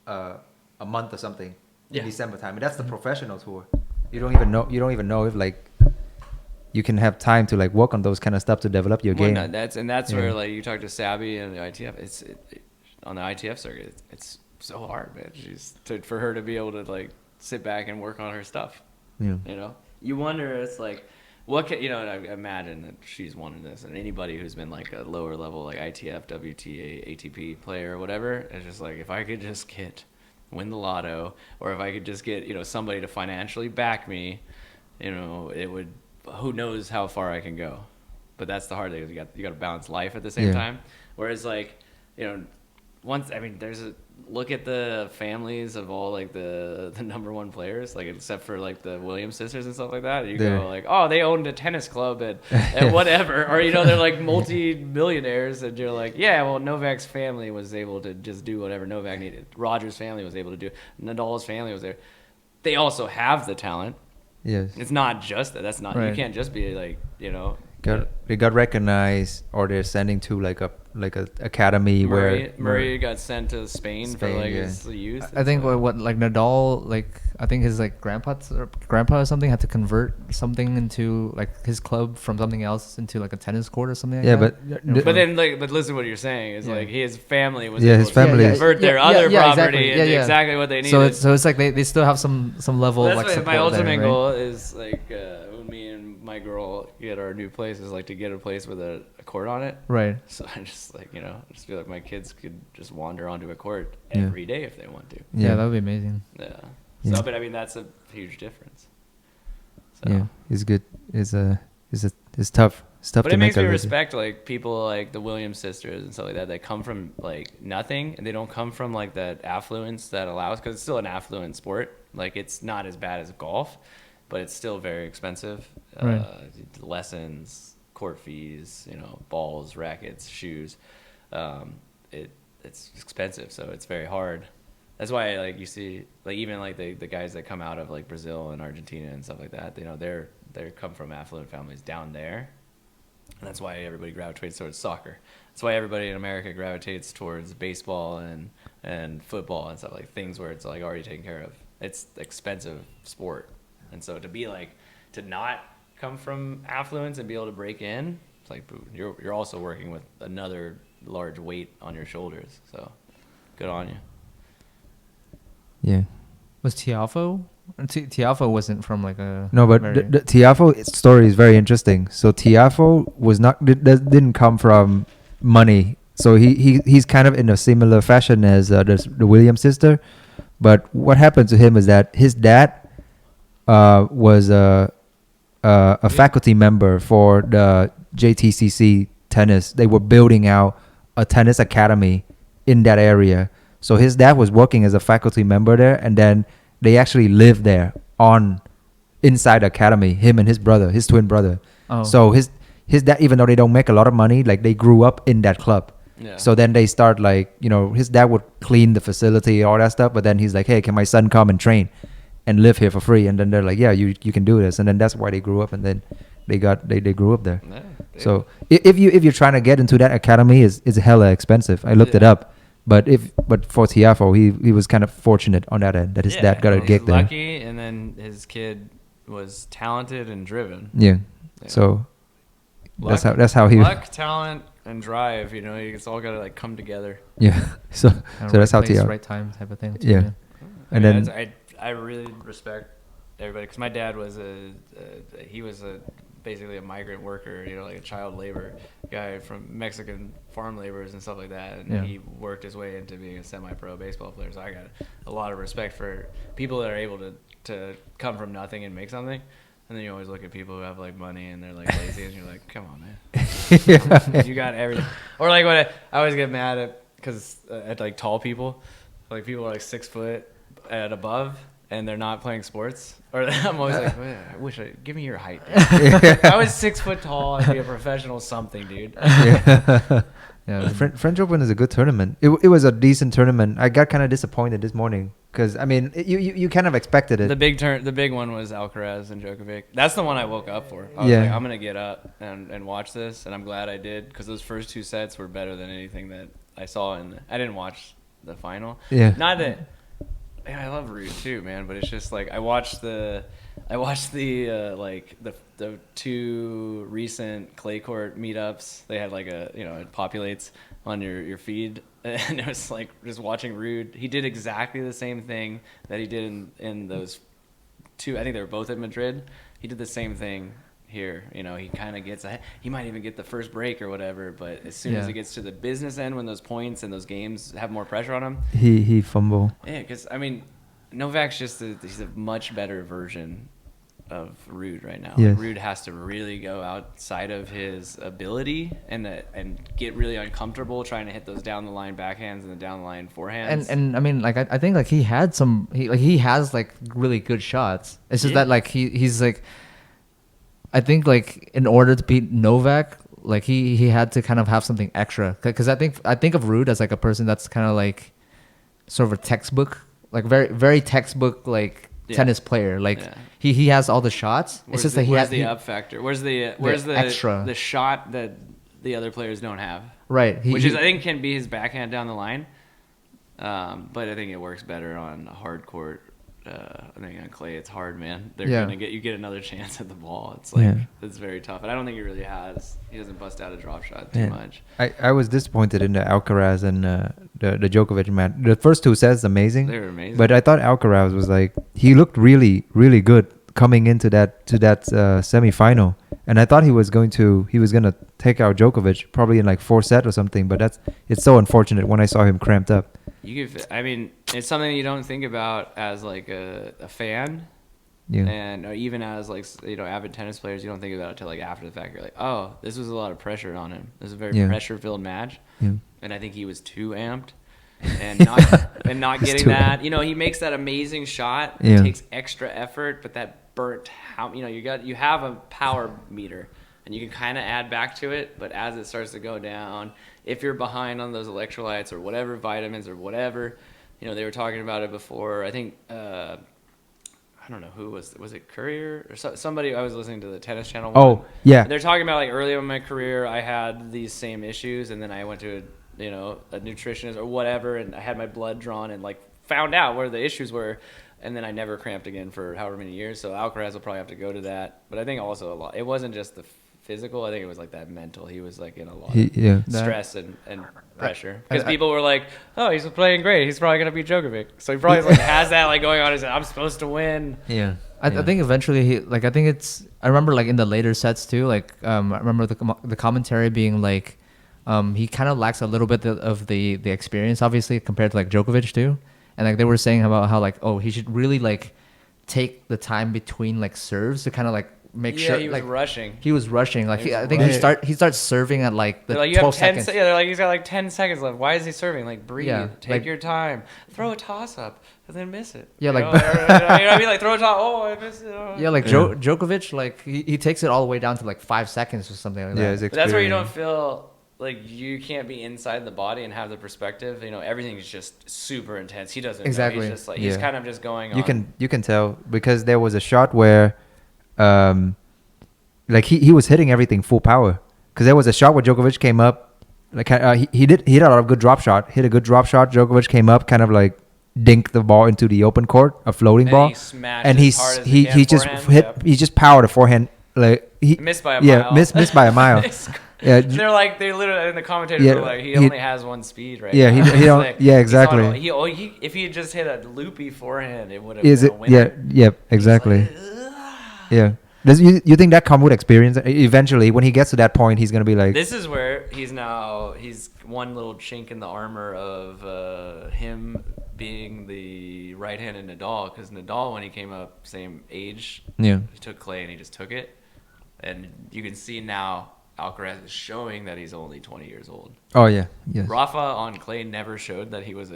a month or something Yeah. in December time, and that's the professional tour. You don't even know if like you can have time to like work on those kind of stuff to develop your Well, game. no, that's Yeah. where like you talk to Sabby and the ITF. On the ITF circuit. It's so hard, man. For her to be able to like sit back and work on her stuff. Yeah. You know, you wonder. It's like, what can you know? And I imagine that she's wanted this, and anybody who's been like a lower level like ITF, WTA, ATP player or whatever, it's just like if I could just win the lotto, or if I could just get somebody to financially back me, it would. Who knows how far I can go? But that's the hard thing. Is you got to balance life at the same time. Whereas like there's a look at the families of all like the number one players, like except for like the Williams sisters and stuff like that. You go like, oh, they owned a tennis club and whatever, or they're like multi-millionaires, and you're like, yeah, well, Novak's family was able to just do whatever Novak needed. Roger's family was able to do. Nadal's family was there. They also have the talent. Yes. It's not just that. That's not. Right. You can't just be like They got recognized, or they're sending to like a academy Murray got sent to Spain for like his youth. I think what like Nadal, like I think his like grandpa or something had to convert something into like his club from something else into like a tennis court or something like that. But then but listen, what you're saying is like his family was his family convert their other property exactly. into exactly what they needed. So it's like they still have some level Well, of like that's support my ultimate there, right? goal is like when me and my girl get our new place is like to get a place with a court on it. Right. So I just like just feel like my kids could just wander onto a court every day if they want to. Yeah, that would be amazing. Yeah. Yeah. So, but I mean that's a huge difference. So. Yeah, it's good. It's tough. It's tough But to it makes make me a respect like people like the Williams sisters and stuff like that. They come from like nothing, and they don't come from like that affluence that allows, because it's still an affluent sport. Like it's not as bad as golf, but it's still very expensive. Right. Lessons, court fees, balls, rackets, shoes. It's expensive, so it's very hard. That's why like you see like even like the guys that come out of like Brazil and Argentina and stuff like that. They come from affluent families down there. And that's why everybody gravitates towards soccer. That's why everybody in America gravitates towards baseball and football and stuff, like things where it's like already taken care of. It's expensive sport. And so to not come from affluence and be able to break in, it's like you're also working with another large weight on your shoulders. So good on you. Yeah. Was Tiafo? Tiafo wasn't from like a No, but the Tiafo story is very interesting. So Tiafo didn't come from money. So he's kind of in a similar fashion as the Williams sister. But what happened to him is that his dad was a faculty member for the JTCC tennis. They were building out a tennis academy in that area. So his dad was working as a faculty member there, and then they actually lived there inside the academy, him and his brother, his twin brother. Oh. So his dad, even though they don't make a lot of money, like they grew up in that club. Yeah. So then they start like, his dad would clean the facility, all that stuff. But then he's like, hey, can my son come and train and live here for free? And then they're like, yeah, you can do this. And then that's why they grew up. And then they grew up there. Yeah, So if you're trying to get into that academy, it's hella expensive. I looked it up. But for Tiafo, he was kind of fortunate on that end that his dad got a gig there. Lucky, and then his kid was talented and driven. Yeah. So that's how he. Luck, talent, and drive. It's all got to like come together. Yeah. So that's how Tiafo. Right time type of thing. Too, Yeah. And then I really respect everybody, because my dad was basically a migrant worker, like a child labor guy from Mexican farm laborers and stuff like that, and he worked his way into being a semi-pro baseball player. So I got a lot of respect for people that are able to come from nothing and make something. And then you always look at people who have like money and they're like lazy, and you're like, come on, man, you got everything. Or like what I always get mad at, because at like tall people, like people are like 6 foot and above, and they're not playing sports. Or I'm always like, man, give me your height, dude. If I was 6 foot tall, I'd be a professional something, dude. Yeah. Yeah. The French Open is a good tournament. It was a decent tournament. I got kind of disappointed this morning because I mean you kind of expected it. The big one was Alcaraz and Djokovic. That's the one I woke up for. I was Yeah. like, I'm gonna get up and watch this, and I'm glad I did because those first two sets were better than anything that I saw I didn't watch the final. Yeah. Not that. Yeah, I love Ruud too, man. But it's just like I watched the like the two recent clay court meetups. They had like it populates on your feed, and it was like just watching Ruud. He did exactly the same thing that he did in those two. I think they were both at Madrid. He did the same thing here. He kind of gets ahead. He might even get the first break or whatever, but as soon as it gets to the business end, when those points and those games have more pressure on him, he fumble. yeah, because I mean, Novak's just he's a much better version of Ruud right now. Yes. Like, Ruud has to really go outside of his ability and get really uncomfortable trying to hit those down the line backhands and the down the line forehands. And I mean, like I think like he had he has like really good shots. It's just that like he's like, I think like in order to beat Novak, like he had to kind of have something extra, because I think of Ruud as like a person that's kind of like sort of a textbook, like very very textbook like tennis player. Like he has all the shots. It's just that where's the up factor? Where's the extra, the shot that the other players don't have? Right. Which I think can be his backhand down the line. But I think it works better on a hard court. I think on clay it's hard, man. They're gonna get another chance at the ball. It's like it's very tough, and I don't think he really has. He doesn't bust out a drop shot too much. I was disappointed in the Alcaraz and the Djokovic match. The first two sets amazing. They were amazing, but I thought Alcaraz was like, he looked really really good coming into that semifinal, and I thought he was gonna take out Djokovic probably in like 4 sets or something. But it's so unfortunate when I saw him cramped up. I mean, it's something you don't think about as like a fan, and or even as like avid tennis players. You don't think about it till like after the fact. You're like, oh, this was a lot of pressure on him. This is a very pressure-filled match, and I think he was too amped, and not getting that. He makes that amazing shot. It takes extra effort, but that burnt how you have a power meter. And you can kind of add back to it, but as it starts to go down, if you're behind on those electrolytes or whatever, vitamins or whatever, they were talking about it before. I think, I don't know who was it Courier or somebody? I was listening to the Tennis Channel. Oh, yeah. They're talking about like early in my career, I had these same issues, and then I went to a nutritionist or whatever, and I had my blood drawn and like found out where the issues were. And then I never cramped again for however many years. So Alcaraz will probably have to go to that. But I think also a lot. It wasn't just the physical. I think it was like that mental. He was like in a lot of stress and pressure. Because people were like, oh, he's playing great. He's probably going to beat Djokovic. So he probably like has that like going on. He's like, I'm supposed to win. Yeah. I think eventually I remember like in the later sets too, like I remember the commentary being like, he kind of lacks a little bit of the experience, obviously, compared to like Djokovic too. And like they were saying about how like, oh, he should really like take the time between like serves to kind of like make sure. Yeah, he was like, rushing. He was rushing. Like I think he starts serving at like the 12 seconds. They're like, he's got like 10 seconds left. Why is he serving? Like breathe, take like, your time, throw a toss up, and then miss it. Yeah, like you know what I mean? Like throw a toss. Oh, I missed it. Oh. Yeah, like Djokovic, like he takes it all the way down to like 5 seconds or something like that. But that's where you don't feel. Like, you can't be inside the body and have the perspective. Everything is just super intense. He doesn't exactly. know. He's just like, he's kind of just going on. You can tell because there was a shot where, like he was hitting everything full power. Because there was a shot where Djokovic came up, like he hit a lot of good drop shot. Hit a good drop shot. Djokovic came up, kind of like dinked the ball into the open court, a floating ball, and he just powered a forehand. Like he missed by a mile. Missed by a mile. Yeah, they literally in the commentators were like, he only has one speed, right? Yeah, now. he don't. Like, yeah, exactly. If he had just hit a loopy forehand, it would have been a winner. Yeah, exactly. Like, Does you think that come with experience? Eventually, when he gets to that point, he's gonna be like. This is where he's one little chink in the armor of him being the right-handed Nadal, because Nadal, when he came up, same age, he took clay and he just took it, and you can see now. Alcaraz is showing that he's only 20 years old. Oh, yeah. Yes. Rafa on clay never showed that he was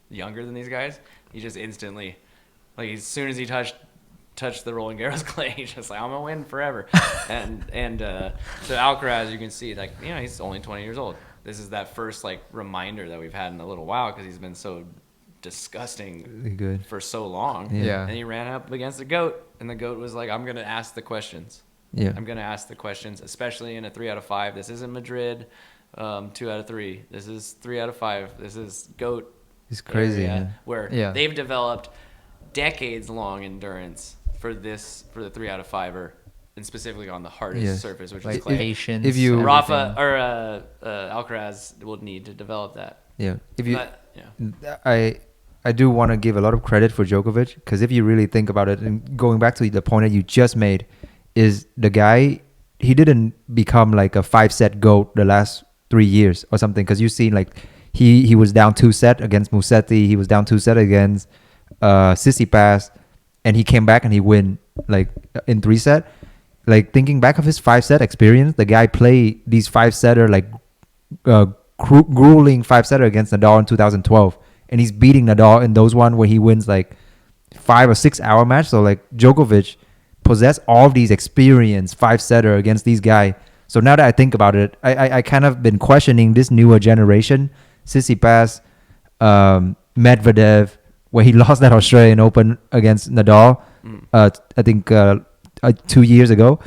younger than these guys. He just instantly, like as soon as he touched the Roland Garros clay, he's just like, I'm going to win forever. and so Alcaraz, you can see, like, he's only 20 years old. this is that first like reminder that we've had in a little while because he's been so disgusting Really good. for so long. Yeah. And he ran up against the GOAT, and the GOAT was like, I'm going to ask the questions. Yeah. I'm going to ask the questions, especially in a 3 out of 5. This isn't Madrid, 2 out of 3. This is 3 out of 5. This is GOAT. It's crazy. area, Yeah. Where Yeah. they've developed decades-long endurance for the 3 out of 5er, and specifically on the hardest Yes. surface, which Like is clay. patience. if you- Rafa everything. or Alcaraz will need to develop that. Yeah. If you, But, yeah. I do want to give a lot of credit for Djokovic because if you really think about it, and going back to the point that you just made, is the guy, he didn't become like a 5-set GOAT the last 3 years or something, because you've seen like he was down 2-set against Musetti, he was down 2-set against Tsitsipas, and he came back and he win like in 3-set. Like thinking back of his 5-set experience, the guy played these 5-setter like grueling 5-setter against Nadal in 2012, and he's beating Nadal in those one where he wins like 5 or 6 hour match. So like Djokovic possess all of these experience 5-setter against these guys. So now that I think about it, I kind of been questioning this newer generation, Tsitsipas, Medvedev, where he lost that Australian Open against Nadal, I think 2 years ago.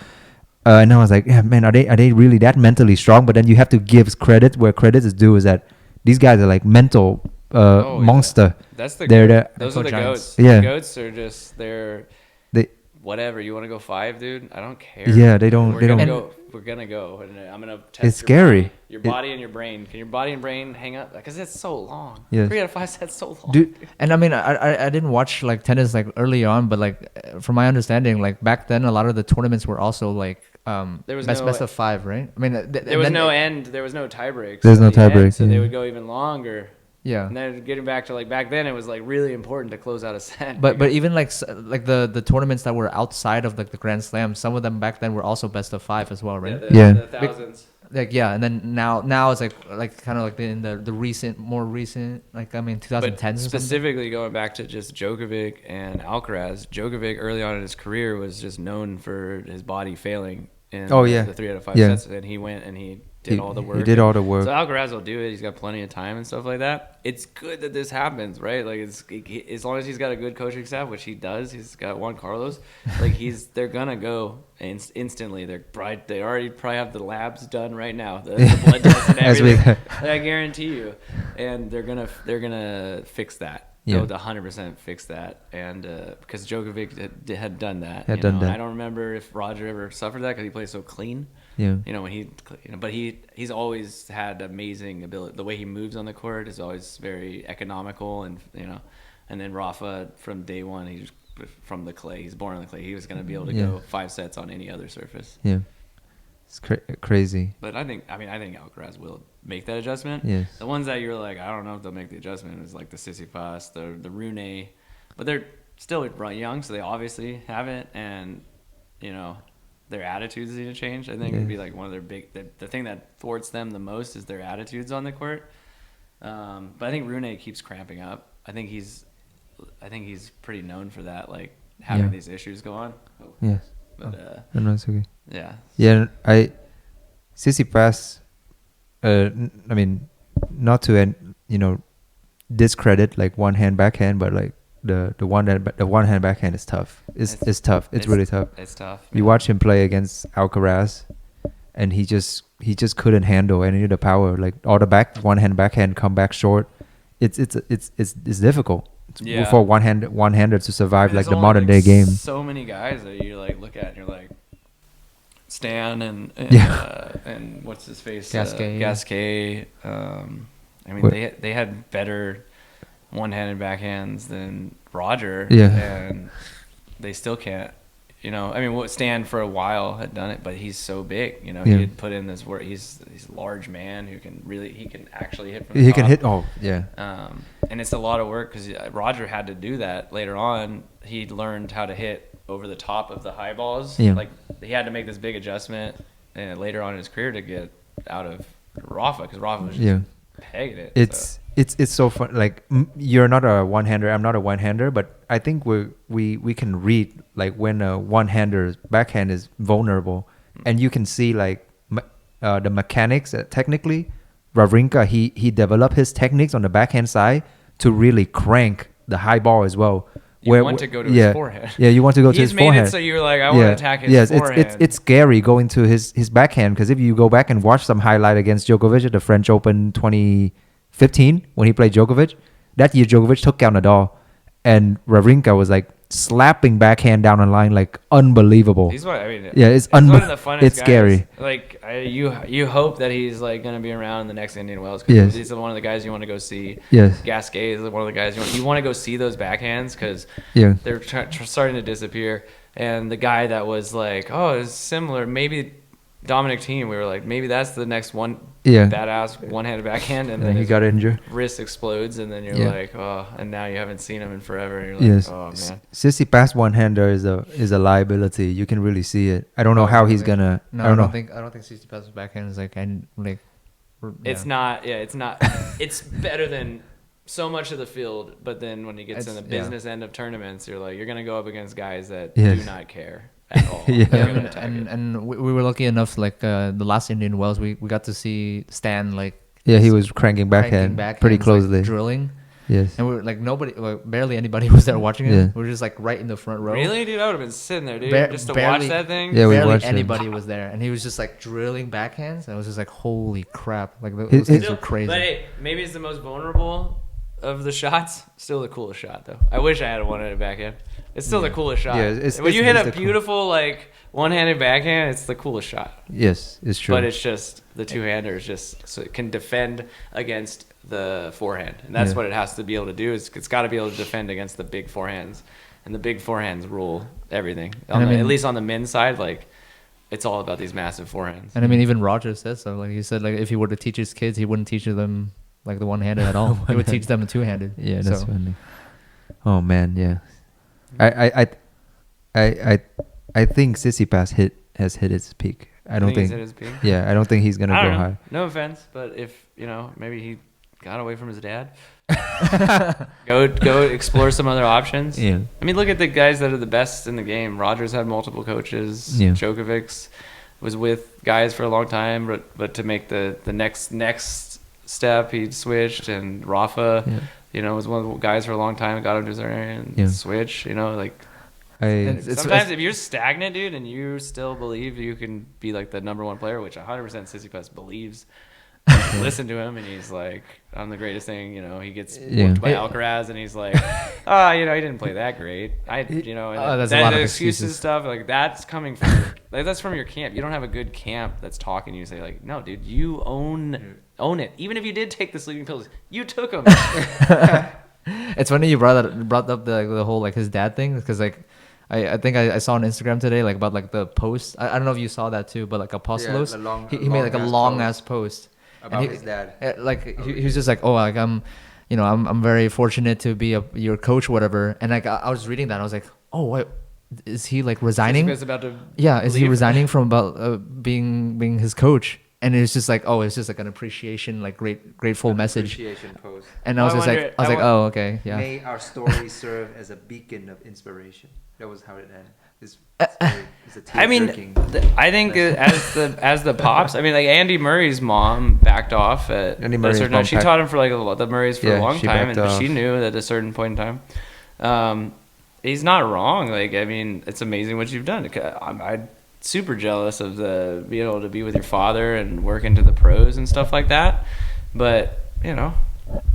And I was like, yeah, man, are they really that mentally strong? But then you have to give credit where credit is due, is that these guys are like mental monster. Yeah. That's the They're goat. the- Those are the Mental goats. giants. Yeah. The goats are just They whatever. You want to go 5, dude? I don't care. Yeah, they don't- We're they gonna don't- go. We're gonna go, and I'm gonna test. It's your scary. Body, your body and your brain. Can your body and brain hang up? Because it's so long. Yes. 3 out of 5 sets so long. do. And I mean, I didn't watch like tennis like early on, but like from my understanding, like back then, a lot of the tournaments were also like There was best no- best of 5, right? I mean, There was no end. There was no tie breaks. There's at no the tie end, breaks, so they yeah. would go even longer. Yeah. And then getting back to like back then, it was like really important to close out a set. But even like like the tournaments that were outside of like the Grand Slam, some of them back then were also best of 5 as well, right? Yeah. the thousands. Like yeah, and then now it's like kind of like in the more recent, like I mean 2010s. But specifically going back to just Djokovic and Alcaraz, Djokovic early on in his career was just known for his body failing in Oh, yeah. the 3 out of 5 Yeah. sets, and he went and he did all the work. He did all the work. So Alcaraz will do it. He's got plenty of time and stuff like that. It's good that this happens, right? Like it's as long as he's got a good coaching staff, which he does. He's got Juan Carlos. Like they're gonna go instantly. They already probably have the labs done right now, the blood tests and As we- everything. I guarantee you, and they're gonna fix that. Yeah. They'll 100% fix that, and because Djokovic had done that. Had you done know? that. I don't remember if Roger ever suffered that because he plays so clean. Yeah. You know, but he's always had amazing ability. The way he moves on the court is always very economical, and and then Rafa from day one, he's from the clay. He's born on the clay. He was going to be able to Yeah. go 5 sets on any other surface. Yeah. It's crazy. But I think Alcaraz will make that adjustment. Yes. The ones that you're like, I don't know if they'll make the adjustment is like the Tsitsipas, the Rune, but they're still young, so they obviously haven't, and their attitudes need to change. I think it'd be like one of their the thing that thwarts them the most is their attitudes on the court. But I think Rune keeps cramping up. I think he's pretty known for that, like having Yeah. these issues go on. Yes. But No, it's okay. yeah. Yeah, Tsitsipas, I mean, not to discredit like one hand backhand, but like the one hand backhand is tough. It's tough. It's really tough. It's tough. You watch him play against Alcaraz, and he just couldn't handle any of the power. Like all the one hand backhand come back short. It's difficult. Yeah. For one hander to survive like There's the only, modern day game. So many guys that you like look at and you're like Stan and Yeah. and what's his face Gasquet. Gasquet. I mean What- they had better one-handed backhands than Roger. Yeah. And they still can't. I mean, what Stan for a while had done it, but he's so big. Yeah. He had put in this work. He's a large man who can actually hit from the He can top. hit. Oh yeah. And it's a lot of work because Roger had to do that later on. He learned how to hit over the top of the high balls. Yeah. Like he had to make this big adjustment later on in his career to get out of Rafa because Rafa was just pegging it. It's so fun. Like you're not a one-hander. I'm not a one-hander, but I think we can read like when a one-hander's backhand is vulnerable, and you can see like the mechanics. Technically, Wawrinka, he developed his techniques on the backhand side to really crank the high ball as well. You want to go to his forehand. Yeah, you want to go to He's his made forehand. it so you're like, I want to attack his yes, forehand. it's scary going to his backhand, because if you go back and watch some highlight against Djokovic at the French Open 2015 when he played Djokovic, that year Djokovic took down Nadal, and Wawrinka was like slapping backhand down the line like unbelievable. He's one. I mean, Yeah, it's one of the funnest it's guys. scary. Like you hope that he's like gonna be around in the next Indian Wells, because Yes. he's one of the guys you want to go see. Yes. Gasquet is one of the guys you want to go see those backhands, because Yeah. they're starting to disappear. And the guy that was like, oh, it's similar, maybe Dominic Thiem, we were like, maybe that's the next one badass one-handed backhand, and then he his got injured. wrist explodes, and then you're Yeah. like, oh, and now you haven't seen him in forever, and you're like, Yes. oh man. Tsitsipas one-hander is a liability. You can really see it. I don't know how he's gonna. No, I don't know. I don't think Tsitsipas' backhand is like It's not. Yeah, it's not. It's better than so much of the field, but then when you get to the business end of tournaments, you're gonna go up against guys that do not care at all. Yeah. They're gonna attack it. and we were lucky enough, like the last Indian Wells, we got to see Stan like He was cranking backhand pretty backhands, closely. like, drilling. Yes. And we were like barely anybody was there watching it. Yeah. We were just like right in the front row. Really, dude? I would have been sitting there, dude, just to barely- watch that thing. Yeah, we barely watched it. anybody was there, and he was just like drilling backhands. And I was just like, holy crap! Like those It- things Still- are crazy. But hey, maybe it's the most vulnerable of the shots. Still the coolest shot, though. I wish I had a one-handed backhand. It's still the coolest shot. Yeah, when you hit it's a the cool- beautiful like one-handed backhand, it's the coolest shot. Yes, it's true. But it's just the two-hander is just so it can defend against the forehand, and that's what it has to be able to do. Is it's got to be able to defend against the big forehands, and the big forehands rule everything. At least on the men's side, like it's all about these massive forehands. And I mean, even Roger says so. Like he said, like if he were to teach his kids, he wouldn't teach them like the one-handed at all. He would teach them the two-handed. Yeah, that's So- funny. Oh man, yeah. I think Tsitsipas has hit its peak. I don't he's think. hit his peak? Yeah, I don't think he's gonna I go don't know. high. No offense, but if maybe he got away from his dad. Go explore some other options. Yeah. I mean, look at the guys that are the best in the game. Rogers had multiple coaches. Yeah. Djokovic was with guys for a long time, but to make the next step, he switched. And Rafa, was one of the guys for a long time. Got him to his area and switch. Sometimes if you're stagnant, dude, and you still believe you can be like the number one player, which 100% Tsitsipas believes. Listen to him, and he's like, "I'm the greatest thing." He gets whooped by Alcaraz, and he's like, he didn't play that great. that's a lot of excuses. Stuff like that's coming from that's from your camp. You don't have a good camp that's talking to you. Say like, "No, dude, you own it. Even if you did take the sleeping pills, you took them." It's funny you brought up the whole like his dad thing, because like I think I saw on Instagram today like about like the post. I don't know if you saw that too, but like Apostolos, he made like a long ass post about his dad. Like he was just like, oh, like I'm very fortunate to be your coach, whatever. And like I was reading that, I was like, oh, what is he like resigning? Is he resigning from about being his coach? And it's just like, oh, it's just like an appreciation, like grateful message. Appreciation post. And I was oh, okay, yeah. May our story serve as a beacon of inspiration. That was how it ended. I mean, I think as the pops, I mean, like Andy Murray's mom backed off at a certain time. She taught him for like the Murrays for a long time, and she knew that at a certain point in time, he's not wrong. Like, I mean, it's amazing what you've done. I'm super jealous of being able to be with your father and work into the pros and stuff like that. But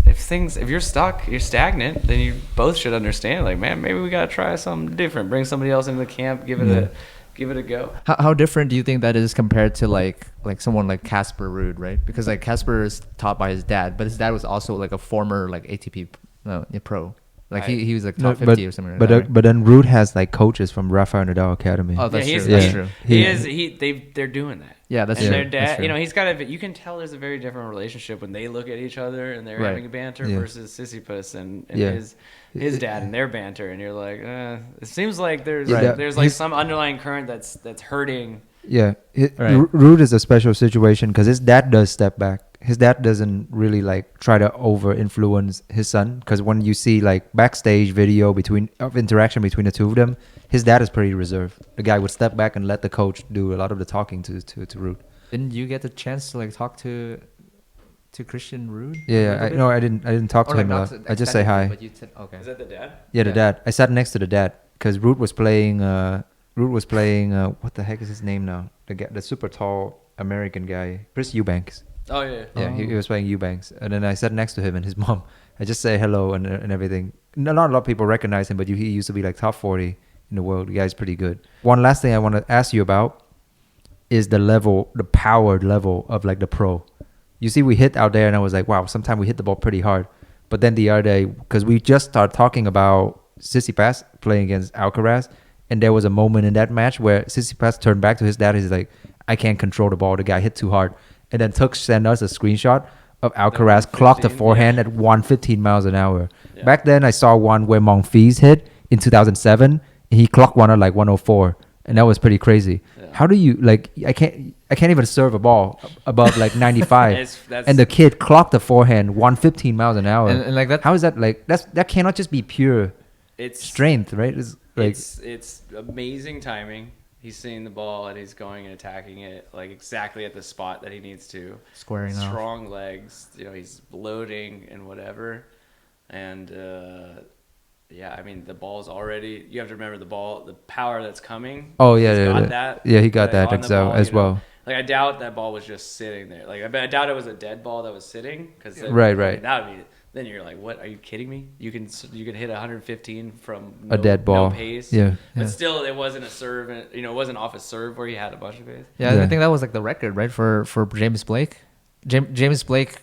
if you're stuck, you're stagnant, then you both should understand. Like, man, maybe we gotta try something different. Bring somebody else into the camp. Give it a go. How different do you think that is compared to like someone like Casper Ruud, right? Because like Casper is taught by his dad, but his dad was also like a former like ATP pro. Like he was like top 50 or something. But then Ruud has like coaches from Rafael Nadal Academy. Oh, that's true. That's true. They're doing that. Yeah, that's and true. Their dad, that's true. he's got you can tell there's a very different relationship when they look at each other and they're having a banter versus Sisyphus and his dad and their banter, and you're like, it seems like there's like some underlying current that's hurting. Yeah, Ruud is a special situation because his dad does step back. His dad doesn't really like try to over influence his son, because when you see like backstage video of interaction between the two of them, his dad is pretty reserved. The guy would step back and let the coach do a lot of the talking to Ruud. Didn't you get the chance to like talk to to Christian Rude? Yeah, I didn't talk to him. I just say hi. But you said okay. Is that the dad? Yeah, the Yeah. dad. I sat next to the dad because Root was playing. Root was playing. What the heck is his name now? The super tall American guy, Chris Eubanks. Oh yeah. Yeah, he Oh. was playing Eubanks, and then I sat next to him and his mom. I just say hello and everything. Not a lot of people recognize him, but he used to be like top 40 in the world. The guy's pretty good. One last thing I want to ask you about is the powered level of like the pro. You see, we hit out there, and I was like, wow, sometimes we hit the ball pretty hard. But then the other day, because we just started talking about Tsitsipas playing against Alcaraz, and there was a moment in that match where Tsitsipas turned back to his dad. He's like, I can't control the ball. The guy hit too hard. And then Tuk sent us a screenshot of Alcaraz clocked the 115, forehand yeah. at 115 miles an hour. Yeah. Back then, I saw one where Monfils hit in 2007. And he clocked one at like 104. And that was pretty crazy. Yeah. How do you like? I can't even serve a ball above like 95. That's- And the kid clocked the forehand 115 miles an hour. And like that. How is that like? That cannot just be pure It's strength, right? It's like it's amazing timing. He's seeing the ball and he's going and attacking it like exactly at the spot that he needs to. Squaring off. Strong legs, he's loading and whatever, and yeah, I mean the ball's already. You have to remember the power that's coming. oh yeah, He's yeah, got yeah. that. Yeah, he got that on the so ball, as well. Like I doubt that ball was just sitting there. Like I doubt it was a dead ball that was sitting. Cause Right. That would be. Then you're like, what? Are you kidding me? You can hit 115 from A dead ball. no pace. Yeah. But Yeah. still, it wasn't a serve. It wasn't off a serve where he had a bunch of pace. Yeah, Yeah. I think that was like the record, right, for James Blake. James Blake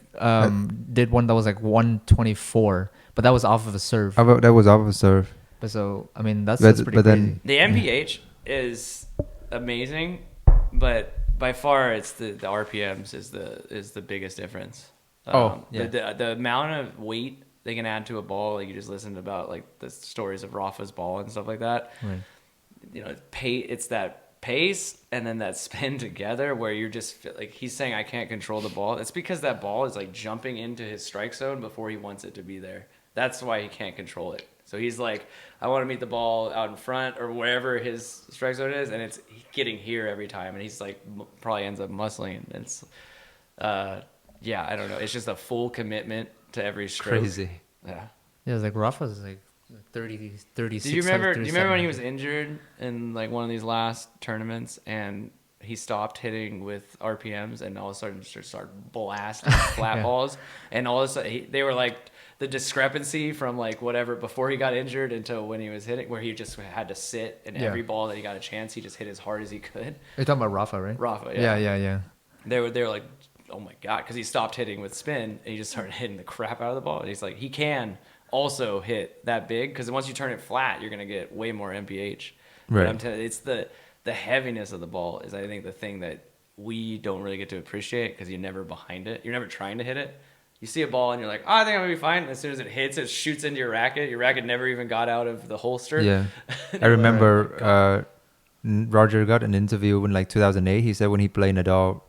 did one that was like 124, but that was off of a serve. That was off of a serve. But so I mean that's But- pretty but then- crazy. The MPH is amazing, but by far it's the RPMs is the biggest difference. Yeah. The amount of weight they can add to a ball, like you just listened about like the stories of Rafa's ball and stuff like that. Right. It's that pace and then that spin together where you're just like he's saying I can't control the ball. It's because that ball is like jumping into his strike zone before he wants it to be there. That's why he can't control it. So he's like, I want to meet the ball out in front or wherever his strike zone is, and it's getting here every time, and he's like probably ends up muscling. And it's, yeah, I don't know. It's just a full commitment to every stroke. Crazy. Yeah. Yeah, it's like Rafa's like 30, 36. Do you remember? Do you remember when he was 37. injured in like one of these last tournaments and he stopped hitting with RPMs and all of a sudden just started blasting flat Yeah. balls, and all of a sudden they were like the discrepancy from like whatever before he got injured until when he was hitting, where he just had to sit and Yeah. every ball that he got a chance, he just hit as hard as he could. You're talking about Rafa, right? Rafa, Yeah. They were like, oh my god, because he stopped hitting with spin and he just started hitting the crap out of the ball. And he's like, he can also hit that big because once you turn it flat, you're gonna get way more MPH. But Right. I'm telling you, it's the heaviness of the ball is I think the thing that we don't really get to appreciate because you're never behind it. You're never trying to hit it. You see a ball and you're like, oh, I think I'm gonna be fine. And as soon as it hits, it shoots into your racket. Your racket never even got out of the holster. Yeah. And I you're like, remember Roger got an interview in like 2008. He said when he played Nadal,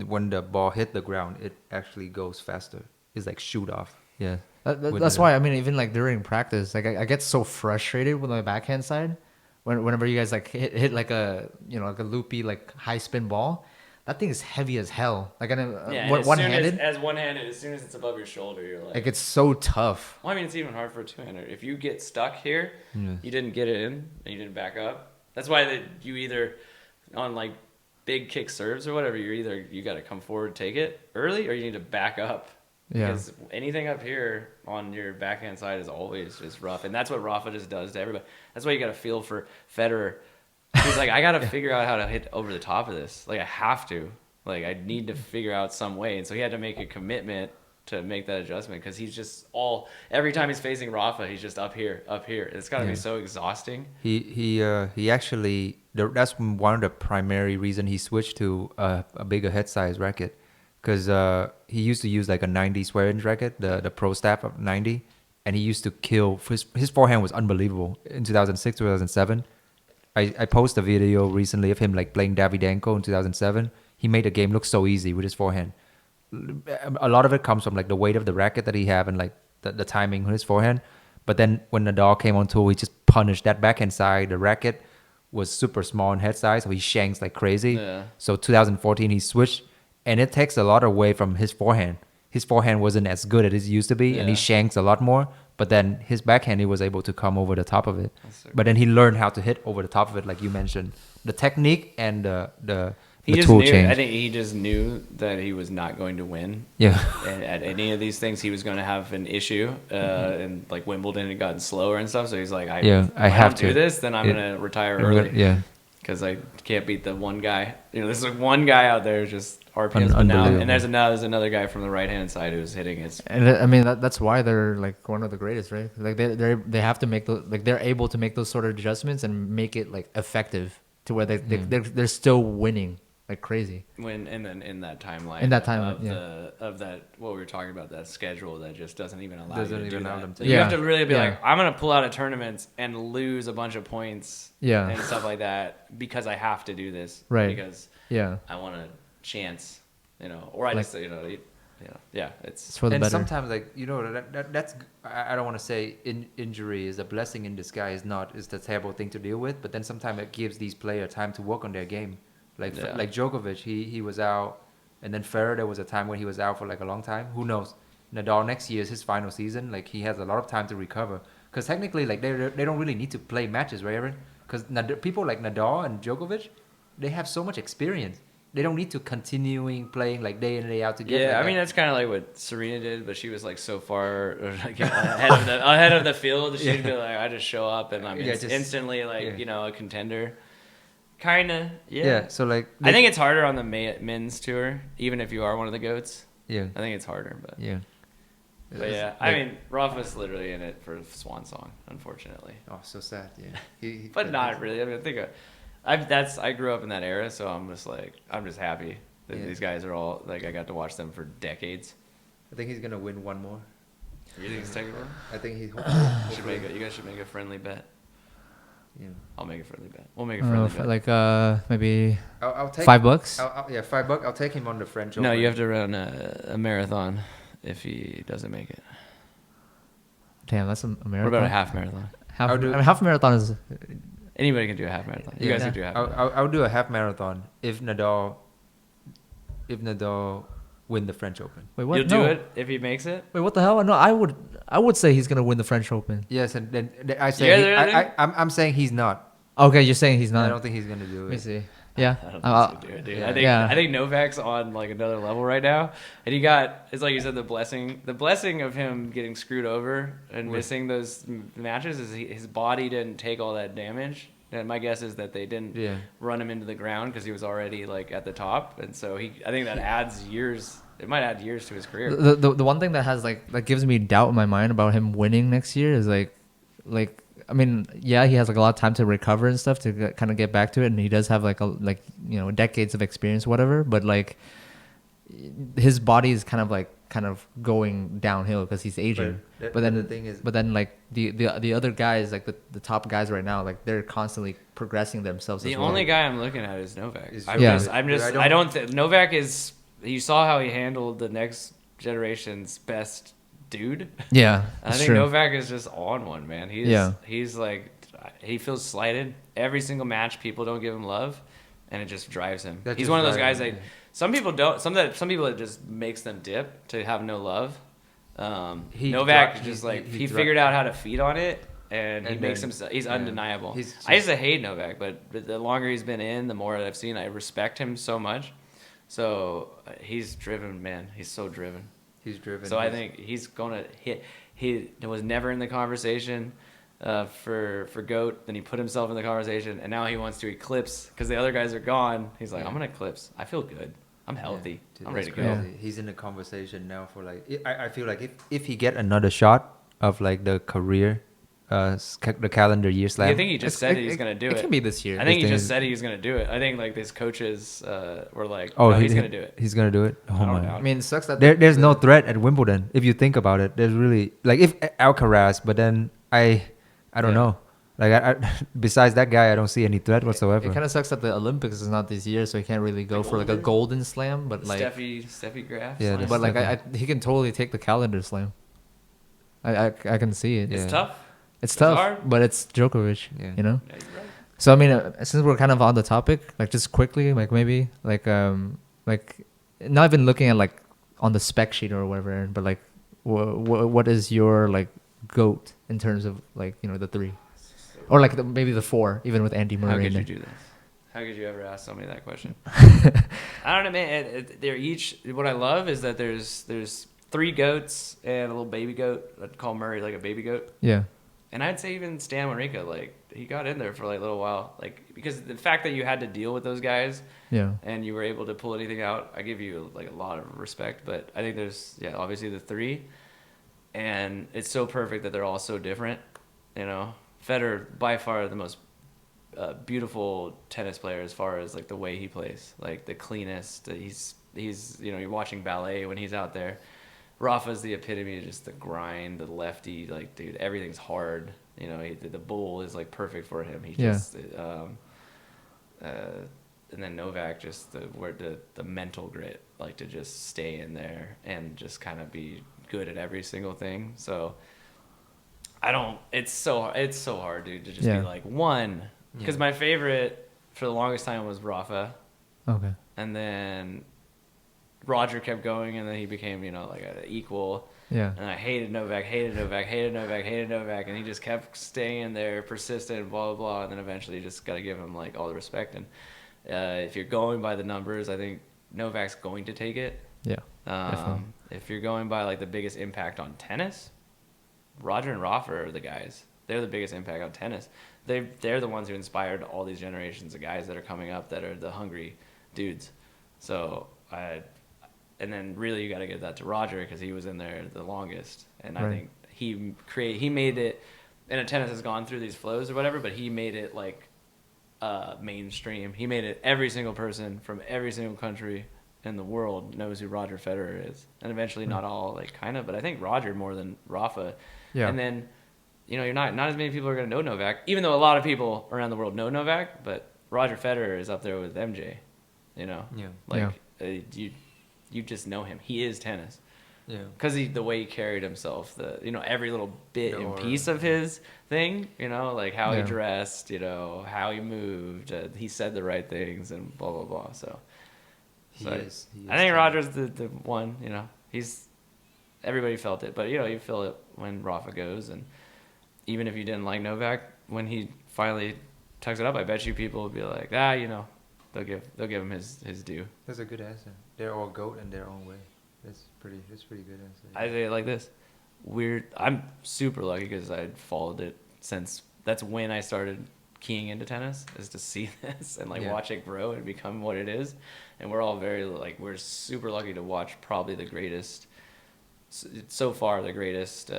when the ball hit the ground, it actually goes faster. It's like shoot off. Yeah. With That's the- why I mean even like during practice, like I get so frustrated with my backhand side whenever you guys like hit like a like a loopy like high spin ball. That thing is heavy as hell. Like I know Yeah, and one handed. as one-handed, as soon as it's above your shoulder, you're Like it's so tough. well, I mean, it's even hard for a two-hander. If you get stuck here, you didn't get it in, and you didn't back up. That's why you either, on like big kick serves or whatever, you got to come forward, take it early, or you need to back up. Yeah. Because anything up here on your backhand side is always just rough, and that's what Rafa just does to everybody. That's why you got to feel for Federer. He's like, I got to figure out how to hit over the top of this. Like I have to. Like I need to figure out some way, and so he had to make a commitment to make that adjustment because he's just every time he's facing Rafa, he's just up here. It's got to be so exhausting. He actually that's one of the primary reason he switched to a bigger head size racket, because he used to use like a 90 square inch racket, the Pro Staff of 90, and he used to kill. His forehand was unbelievable in 2006 2007. I posted a video recently of him like playing Davydenko in 2007. He made the game look so easy with his forehand. A lot of it comes from like the weight of the racket that he have and like the timing on his forehand. But then when Nadal came on tour, he just punished that backhand side. The racket was super small in head size, so he shanks like crazy. Yeah. So 2014 he switched, and it takes a lot away from his forehand. his forehand wasn't as good as it used to be, and he Yeah. shanks a lot more. But then his backhand, he was able to come over the top of it. That's so But then he learned how to hit over the top of it, like you mentioned. The technique and the He just tool knew. change. I think he just knew that he was not going to win. Yeah. And at any of these things, he was going to have an issue. And like Wimbledon had gotten slower and stuff, so he's like, I if I have don't do to. this, then I'm Yeah. going to retire early Yeah. because I can't beat the one guy. There's like one guy out there who's just RPMs but now, Unbelievable. and there's another guy from the right hand side who's hitting his. And I mean that's why they're like one of the greatest, right? Like they have to make those, like they're able to make those sort of adjustments and make it like effective to where they're still winning like crazy. When and then in that timeline, In that timeline, of yeah. of that what we were talking about, that schedule that just doesn't even allow Doesn't you to even do allow that. them to- You have Yeah. to really be Yeah. like, I'm gonna pull out of tournaments and lose a bunch of points, Yeah. and stuff like that because I have to do this, Right. Because Yeah, I want a chance, or I Like- just yeah, it's it's for the And better. sometimes, like, that's I don't want to say injury is a blessing in disguise. Not is the terrible thing to deal with, but then sometimes it gives these players time to work on their game. Like Yeah. like Djokovic, he was out, and then Federer, there was a time when he was out for like a long time. Who knows? Nadal next year is his final season. Like he has a lot of time to recover. Because technically, like they don't really need to play matches, right, Aaron? Because people like Nadal and Djokovic, they have so much experience. They don't need to continuing playing like day in and day out to get. yeah. like I that. mean, that's kind of like what Serena did, but she was like so far like, ahead of the field. She'd be like, I just show up and I'm Yeah, just- instantly like yeah. a contender. Kinda, yeah. Yeah, so like I think it's harder on the men's tour, even if you are one of the goats. yeah, I think it's harder, but yeah. yeah. I mean, Rafa's literally in it for Swan Song, unfortunately, Oh, so sad. Yeah, but not really. I mean, I grew up in that era, so I'm just happy that Yeah. these guys are all like I got to watch them for decades. I think he's gonna win one more. You think it's taking one? I think he's. You guys should make a friendly bet. Yeah. I'll make a friendly bet. We'll make a friendly bet. like maybe I'll take $5. yeah, $5. I'll take him on the French Open. No, you have to run a marathon if he doesn't make it. Damn, that's a What marathon. about a half marathon? Half, I'll do- I mean, half marathon is Anybody can do a half marathon. You Yeah. guys can do a half marathon. I'll do a half marathon if Nadal win the French Open. wait what? You'll No. do it if he makes it? Wait, what the hell? No, I would say he's gonna win the French Open. Yes, and then I say Yeah, really? I'm saying he's not. Okay, you're saying he's not. I don't think he's gonna do Let me it. see. Yeah. I don't think Uh, so, dude. yeah. I think Novak's on like another level right now, and it's like you said, the blessing of him getting screwed over and missing those matches is his body didn't take all that damage. And my guess is that they didn't Yeah. run him into the ground because he was already like at the top, and so I think that adds years. It might add years to his career. the one thing that has that gives me doubt in my mind about him winning next year is like I mean, yeah, he has like a lot of time to recover and stuff to kind of get back to it, and he does have decades of experience, whatever. But like, his body is kind of going downhill because he's aging. But But then the thing is, But then like the other guys, like the top guys right now, like they're constantly progressing themselves. The as well. only guy I'm looking at is Novak. Is- Yeah. I don't think Novak is. You saw how he handled the next generation's best dude. Yeah, I it's think true. Novak is just on one, man. He's like, he feels slighted every single match. People don't give him love, and it just drives him. That He's just one of those drives guys him, that yeah. some people don't. Some people it just makes them dip to have no love. He Novak dri- just he- like he he dri- figured out how to feed on it, and he And makes then- himself. He's yeah. undeniable. He's I used to hate Novak, but the longer he's been in, the more I've seen. I respect him so much. So he's driven, man. He's so driven. he's driven. So I think he's gonna hit. He was never in the conversation for GOAT. Then he put himself in the conversation, and now he wants to eclipse because the other guys are gone. He's like, Yeah. I'm gonna eclipse. I feel good. I'm healthy. Dude, I'm ready to that's go. crazy. He's in the conversation now for like. I feel like if he get another shot of like the career, the calendar year slam. I think he just said he's gonna do it. It can be this year. I think he This just thing- said he was gonna do it. I think like his coaches were like, Oh, no, he's gonna do it. He's gonna do it. Oh I don't my. doubt I mean, it sucks that There's no threat at Wimbledon if you think about it. There's really like if Alcaraz, but then I don't Yeah. know. Like I besides that guy, I don't see any threat whatsoever. It kind of sucks that the Olympics is not this year, so he can't really go for like a golden slam. But like, Steffi Graf. Yeah, slam. but like, Steffi. he can totally take the calendar slam. I can see it. It's Yeah. tough. It's It's tough, hard. but it's Djokovic. Yeah. You know. Yeah, you're right. So I mean, since we're kind of on the topic, like just quickly, like maybe like not even looking at like on the spec sheet or whatever, Aaron, but like, what is your like GOAT in terms of like, you know, the three, or like maybe the four, even with Andy Murray? How could in you it? do this? How could you ever ask somebody that question? I don't know, man. They're each. What I love is that there's three goats and a little baby goat. I'd call Murray like a baby goat. Yeah. And I'd say even Stan Wawrinka, like he got in there for like a little while, like because the fact that you had to deal with those guys, Yeah. and you were able to pull anything out, I give you like a lot of respect. But I think there's obviously the three, and it's so perfect that they're all so different. You know, Federer by far the most beautiful tennis player as far as like the way he plays, like the cleanest. He's you know, you're watching ballet when he's out there. Rafa's the epitome of just the grind, the lefty, like, dude, everything's hard. You know, the bowl is like perfect for him. He just, and then Novak, just the mental grit, like to just stay in there and just kind of be good at every single thing. So it's so hard, dude, to just be like one. Because my favorite for the longest time was Rafa. Okay. And then Roger kept going, and then he became, you know, like an equal. Yeah. And I hated Novak, and he just kept staying there, persistent, blah, blah, blah. And then eventually you just got to give him, like, all the respect. And if you're going by the numbers, I think Novak's going to take it. Yeah, definitely. If you're going by, like, the biggest impact on tennis, Roger and Rafa are the guys. They're the biggest impact on tennis. They're the ones who inspired all these generations of guys that are coming up that are the hungry dudes. So and then really you got to give that to Roger because he was in there the longest, and I think he made it. And tennis has gone through these flows or whatever, but he made it like mainstream. He made it every single person from every single country in the world knows who Roger Federer is, and eventually not all like kind of, but I think Roger more than Rafa. Yeah. And then, you know, you're not as many people are going to know Novak, even though a lot of people around the world know Novak, but Roger Federer is up there with MJ, you know? Yeah. Like, you just know him. He is tennis. Yeah. Because the way he carried himself, every little bit and piece of his thing, you know, like how he dressed, you know, how he moved, he said the right things and blah, blah, blah. So I think Roger's the one, you know, everybody felt it, but, you know, you feel it when Rafa goes, and even if you didn't like Novak, when he finally tucks it up, I bet you people would be like, you know, they'll give him his due. That's a good answer. They're all GOAT in their own way. That's pretty good answer. I say it like this. I'm super lucky because I followed it since that's when I started keying into tennis, is to see this and watch it grow and become what it is. And we're all we're super lucky to watch probably the greatest, so far the greatest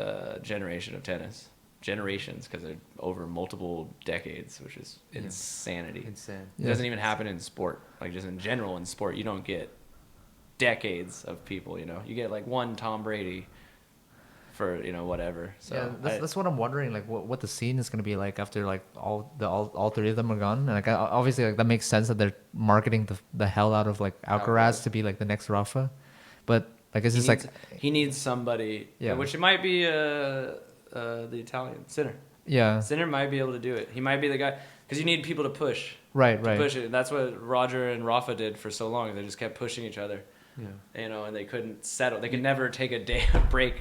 generation of tennis. Generations, because they're over multiple decades, which is insanity. Insane. It doesn't even happen in sport. Like just in general in sport, you don't get decades of people, you know. You get like one Tom Brady for, you know, whatever. So that's what I'm wondering, like what the scene is going to be like after like all three of them are gone. And like obviously like that makes sense that they're marketing the hell out of like Alcaraz to be like the next Rafa, but like it's just like he needs somebody, which it might be the Italian Sinner. Yeah, Sinner might be able to do it. He might be the guy, because you need people to push. Right. Push it. And that's what Roger and Rafa did for so long. They just kept pushing each other. Yeah. You know, and they couldn't settle. They could never take a day break.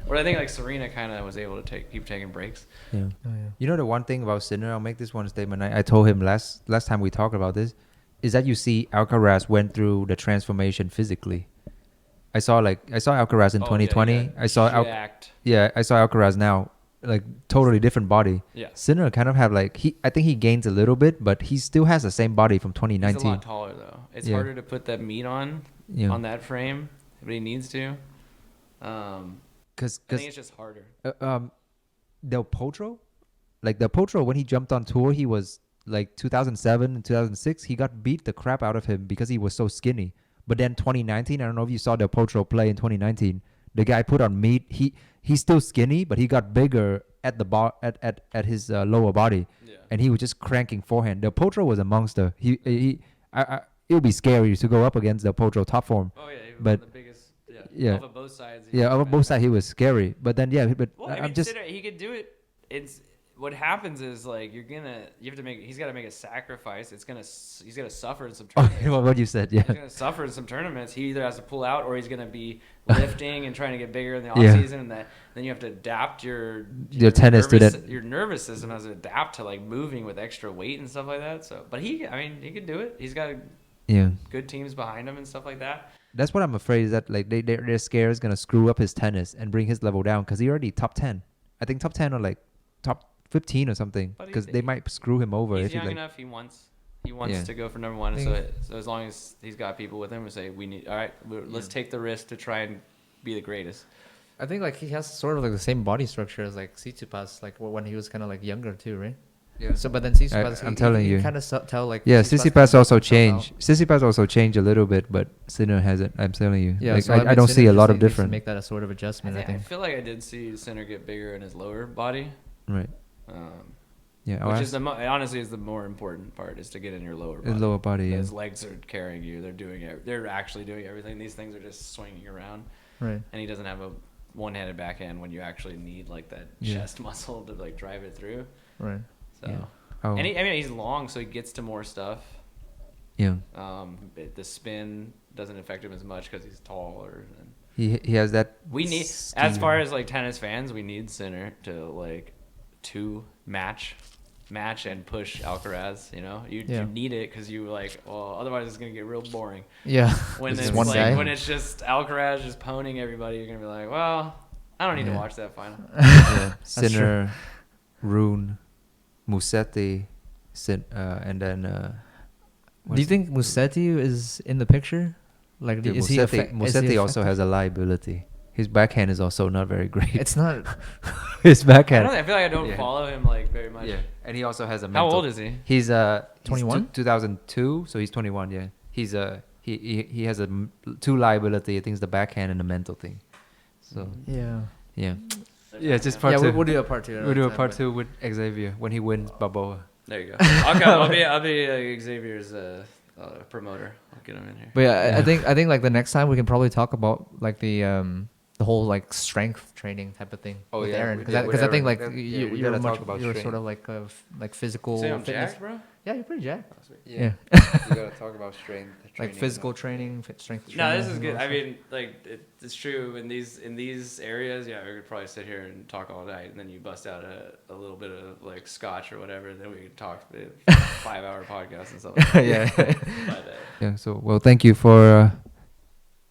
Or I think like Serena kind of was able to keep taking breaks. Yeah. Oh, yeah. You know the one thing about Sinner, I'll make this one statement. I told him last time we talked about this, is that you see Alcaraz went through the transformation physically. I saw Alcaraz in 2020. I saw Alcaraz now, like totally different body. Yeah. Sinner kind of have I think he gains a little bit, but he still has the same body from 2019. He's a lot taller though. It's harder to put that meat on that frame, but he needs to. I think it's just harder. Del Potro when he jumped on tour, he was like 2007 and 2006. He got beat the crap out of him because he was so skinny. But then 2019, I don't know if you saw Del Potro play in 2019. The guy put on meat. He's still skinny, but he got bigger at the at his lower body, and he was just cranking forehand. Del Potro was a monster. It would be scary to go up against Del Potro top form. Oh yeah, he was the biggest. Off of both sides. Off of both sides he was scary. But then I'm just he could do it. what happens is like you have to make he's got to make a sacrifice. He's gonna suffer in some tournaments. well, what you said, yeah. He's gonna suffer in some tournaments. He either has to pull out or he's gonna be lifting and trying to get bigger in the off Yeah. season, and then you have to adapt your tennis to nervous, that. Your nervous system has to adapt to like moving with extra weight and stuff like that. So, but he could do it. He's got Yeah. good teams behind him and stuff like that. That's what I'm afraid is that like they're scared is gonna screw up his tennis and bring his level down because he already top 10. I think top 10 or like top 15 or something But because they might screw him over. He's if he, young like, enough. He wants Yeah. to go for number one. So as long as he's got people with him, we say we need. All right, let's take the risk to try and be the greatest. I think like he has sort of like the same body structure as like Tsitsipas, like when he was kind of like younger too, right? Yeah. So, but then Tsitsipas, I'm telling you. kind of tell like Yeah, Tsitsipas Tsitsipas also kinda changed. Tsitsipas also changed a little bit, but Sinner hasn't. I'm telling you. Yeah, like, so I don't see a lot of needs to difference. Make that a sort of adjustment, I think. I feel like I did see Sinner get bigger in his lower body, Right. Yeah. which is honestly is the more important part is to get in your lower body. His lower body. Yeah. His legs are carrying you. They're actually doing everything. These things are just swinging around, Right. and he doesn't have a one-handed backhand when you actually need like that Yeah. chest muscle to like drive it through. Right. So. Yeah. Oh. And he's long, so he gets to more stuff. Yeah. The spin doesn't affect him as much because he's taller. And He has that. we need, as far as like tennis fans, we need Sinner to like match and push Alcaraz. You know, you need it because you like. Well, otherwise it's gonna get real boring. Yeah. When It's it's one like guy. when it's just Alcaraz just poning everybody, you're gonna be like, well, I don't need to Yeah. watch that final. Yeah. Sinner, Rune, Musetti, and then. Do you think Musetti is in the picture? Like, Dude, is Musetti also has a liability. His backhand is also not very great. It's not. His backhand. I feel like I don't Yeah. follow him like very much. Yeah, and he also has a. How Mental. old is he? He's 21? 2002, so he's 21. Yeah, he's he has two liability. I think it's the backhand and the mental thing. So Yeah. yeah, yeah, it's just part Yeah, two. we'll do a part two. We'll do a part two with Xavier when he wins Balboa. There you go. I'll be Xavier's promoter. I'll get him in here. But yeah, I think like the next time we can probably talk about like the whole like strength training type of thing with Aaron because I think like you're sort of like physical Say I'm fitness. jacked, bro. Yeah, you're pretty jacked. Yeah, Yeah. you gotta talk about strength. Like physical training, strength training. No, this is and good. all I that. mean, like it's true in these areas. Yeah, we could probably sit here and talk all night, and then you bust out a little bit of like scotch or whatever, and then we could talk 5-hour podcast and stuff. Like that. Yeah. But, Yeah. So well, thank you for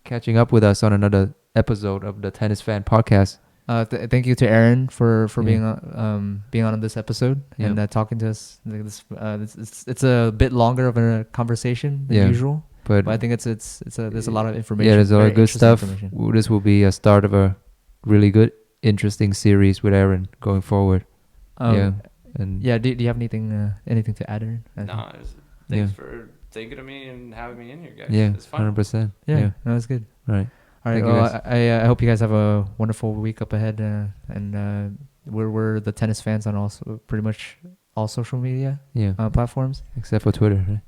catching up with us on another episode of the Tennis Fan Podcast. Thank you to Aaron for Yeah. being on this episode Yeah. and talking to us. It's a bit longer of a conversation than usual, but I think there's a lot of information. Yeah, there's a lot very of good interesting stuff. information. This will be a start of a really good, interesting series with Aaron going forward. Yeah. And Yeah. Do you have anything to add, Aaron? no, thanks for thinking of me and having me in here, guys. yeah, It's fun. 100%. Yeah. No, it's good. Right. All right. Thank you, Well, guys. I hope you guys have a wonderful week up ahead, and we're the tennis fans on also pretty much all social media Yeah. platforms. Except for Twitter. Right?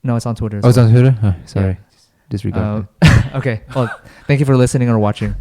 No, it's on Twitter. as Oh, it's well. on Twitter? Oh, sorry. Disregard. Okay. Well, thank you for listening or watching.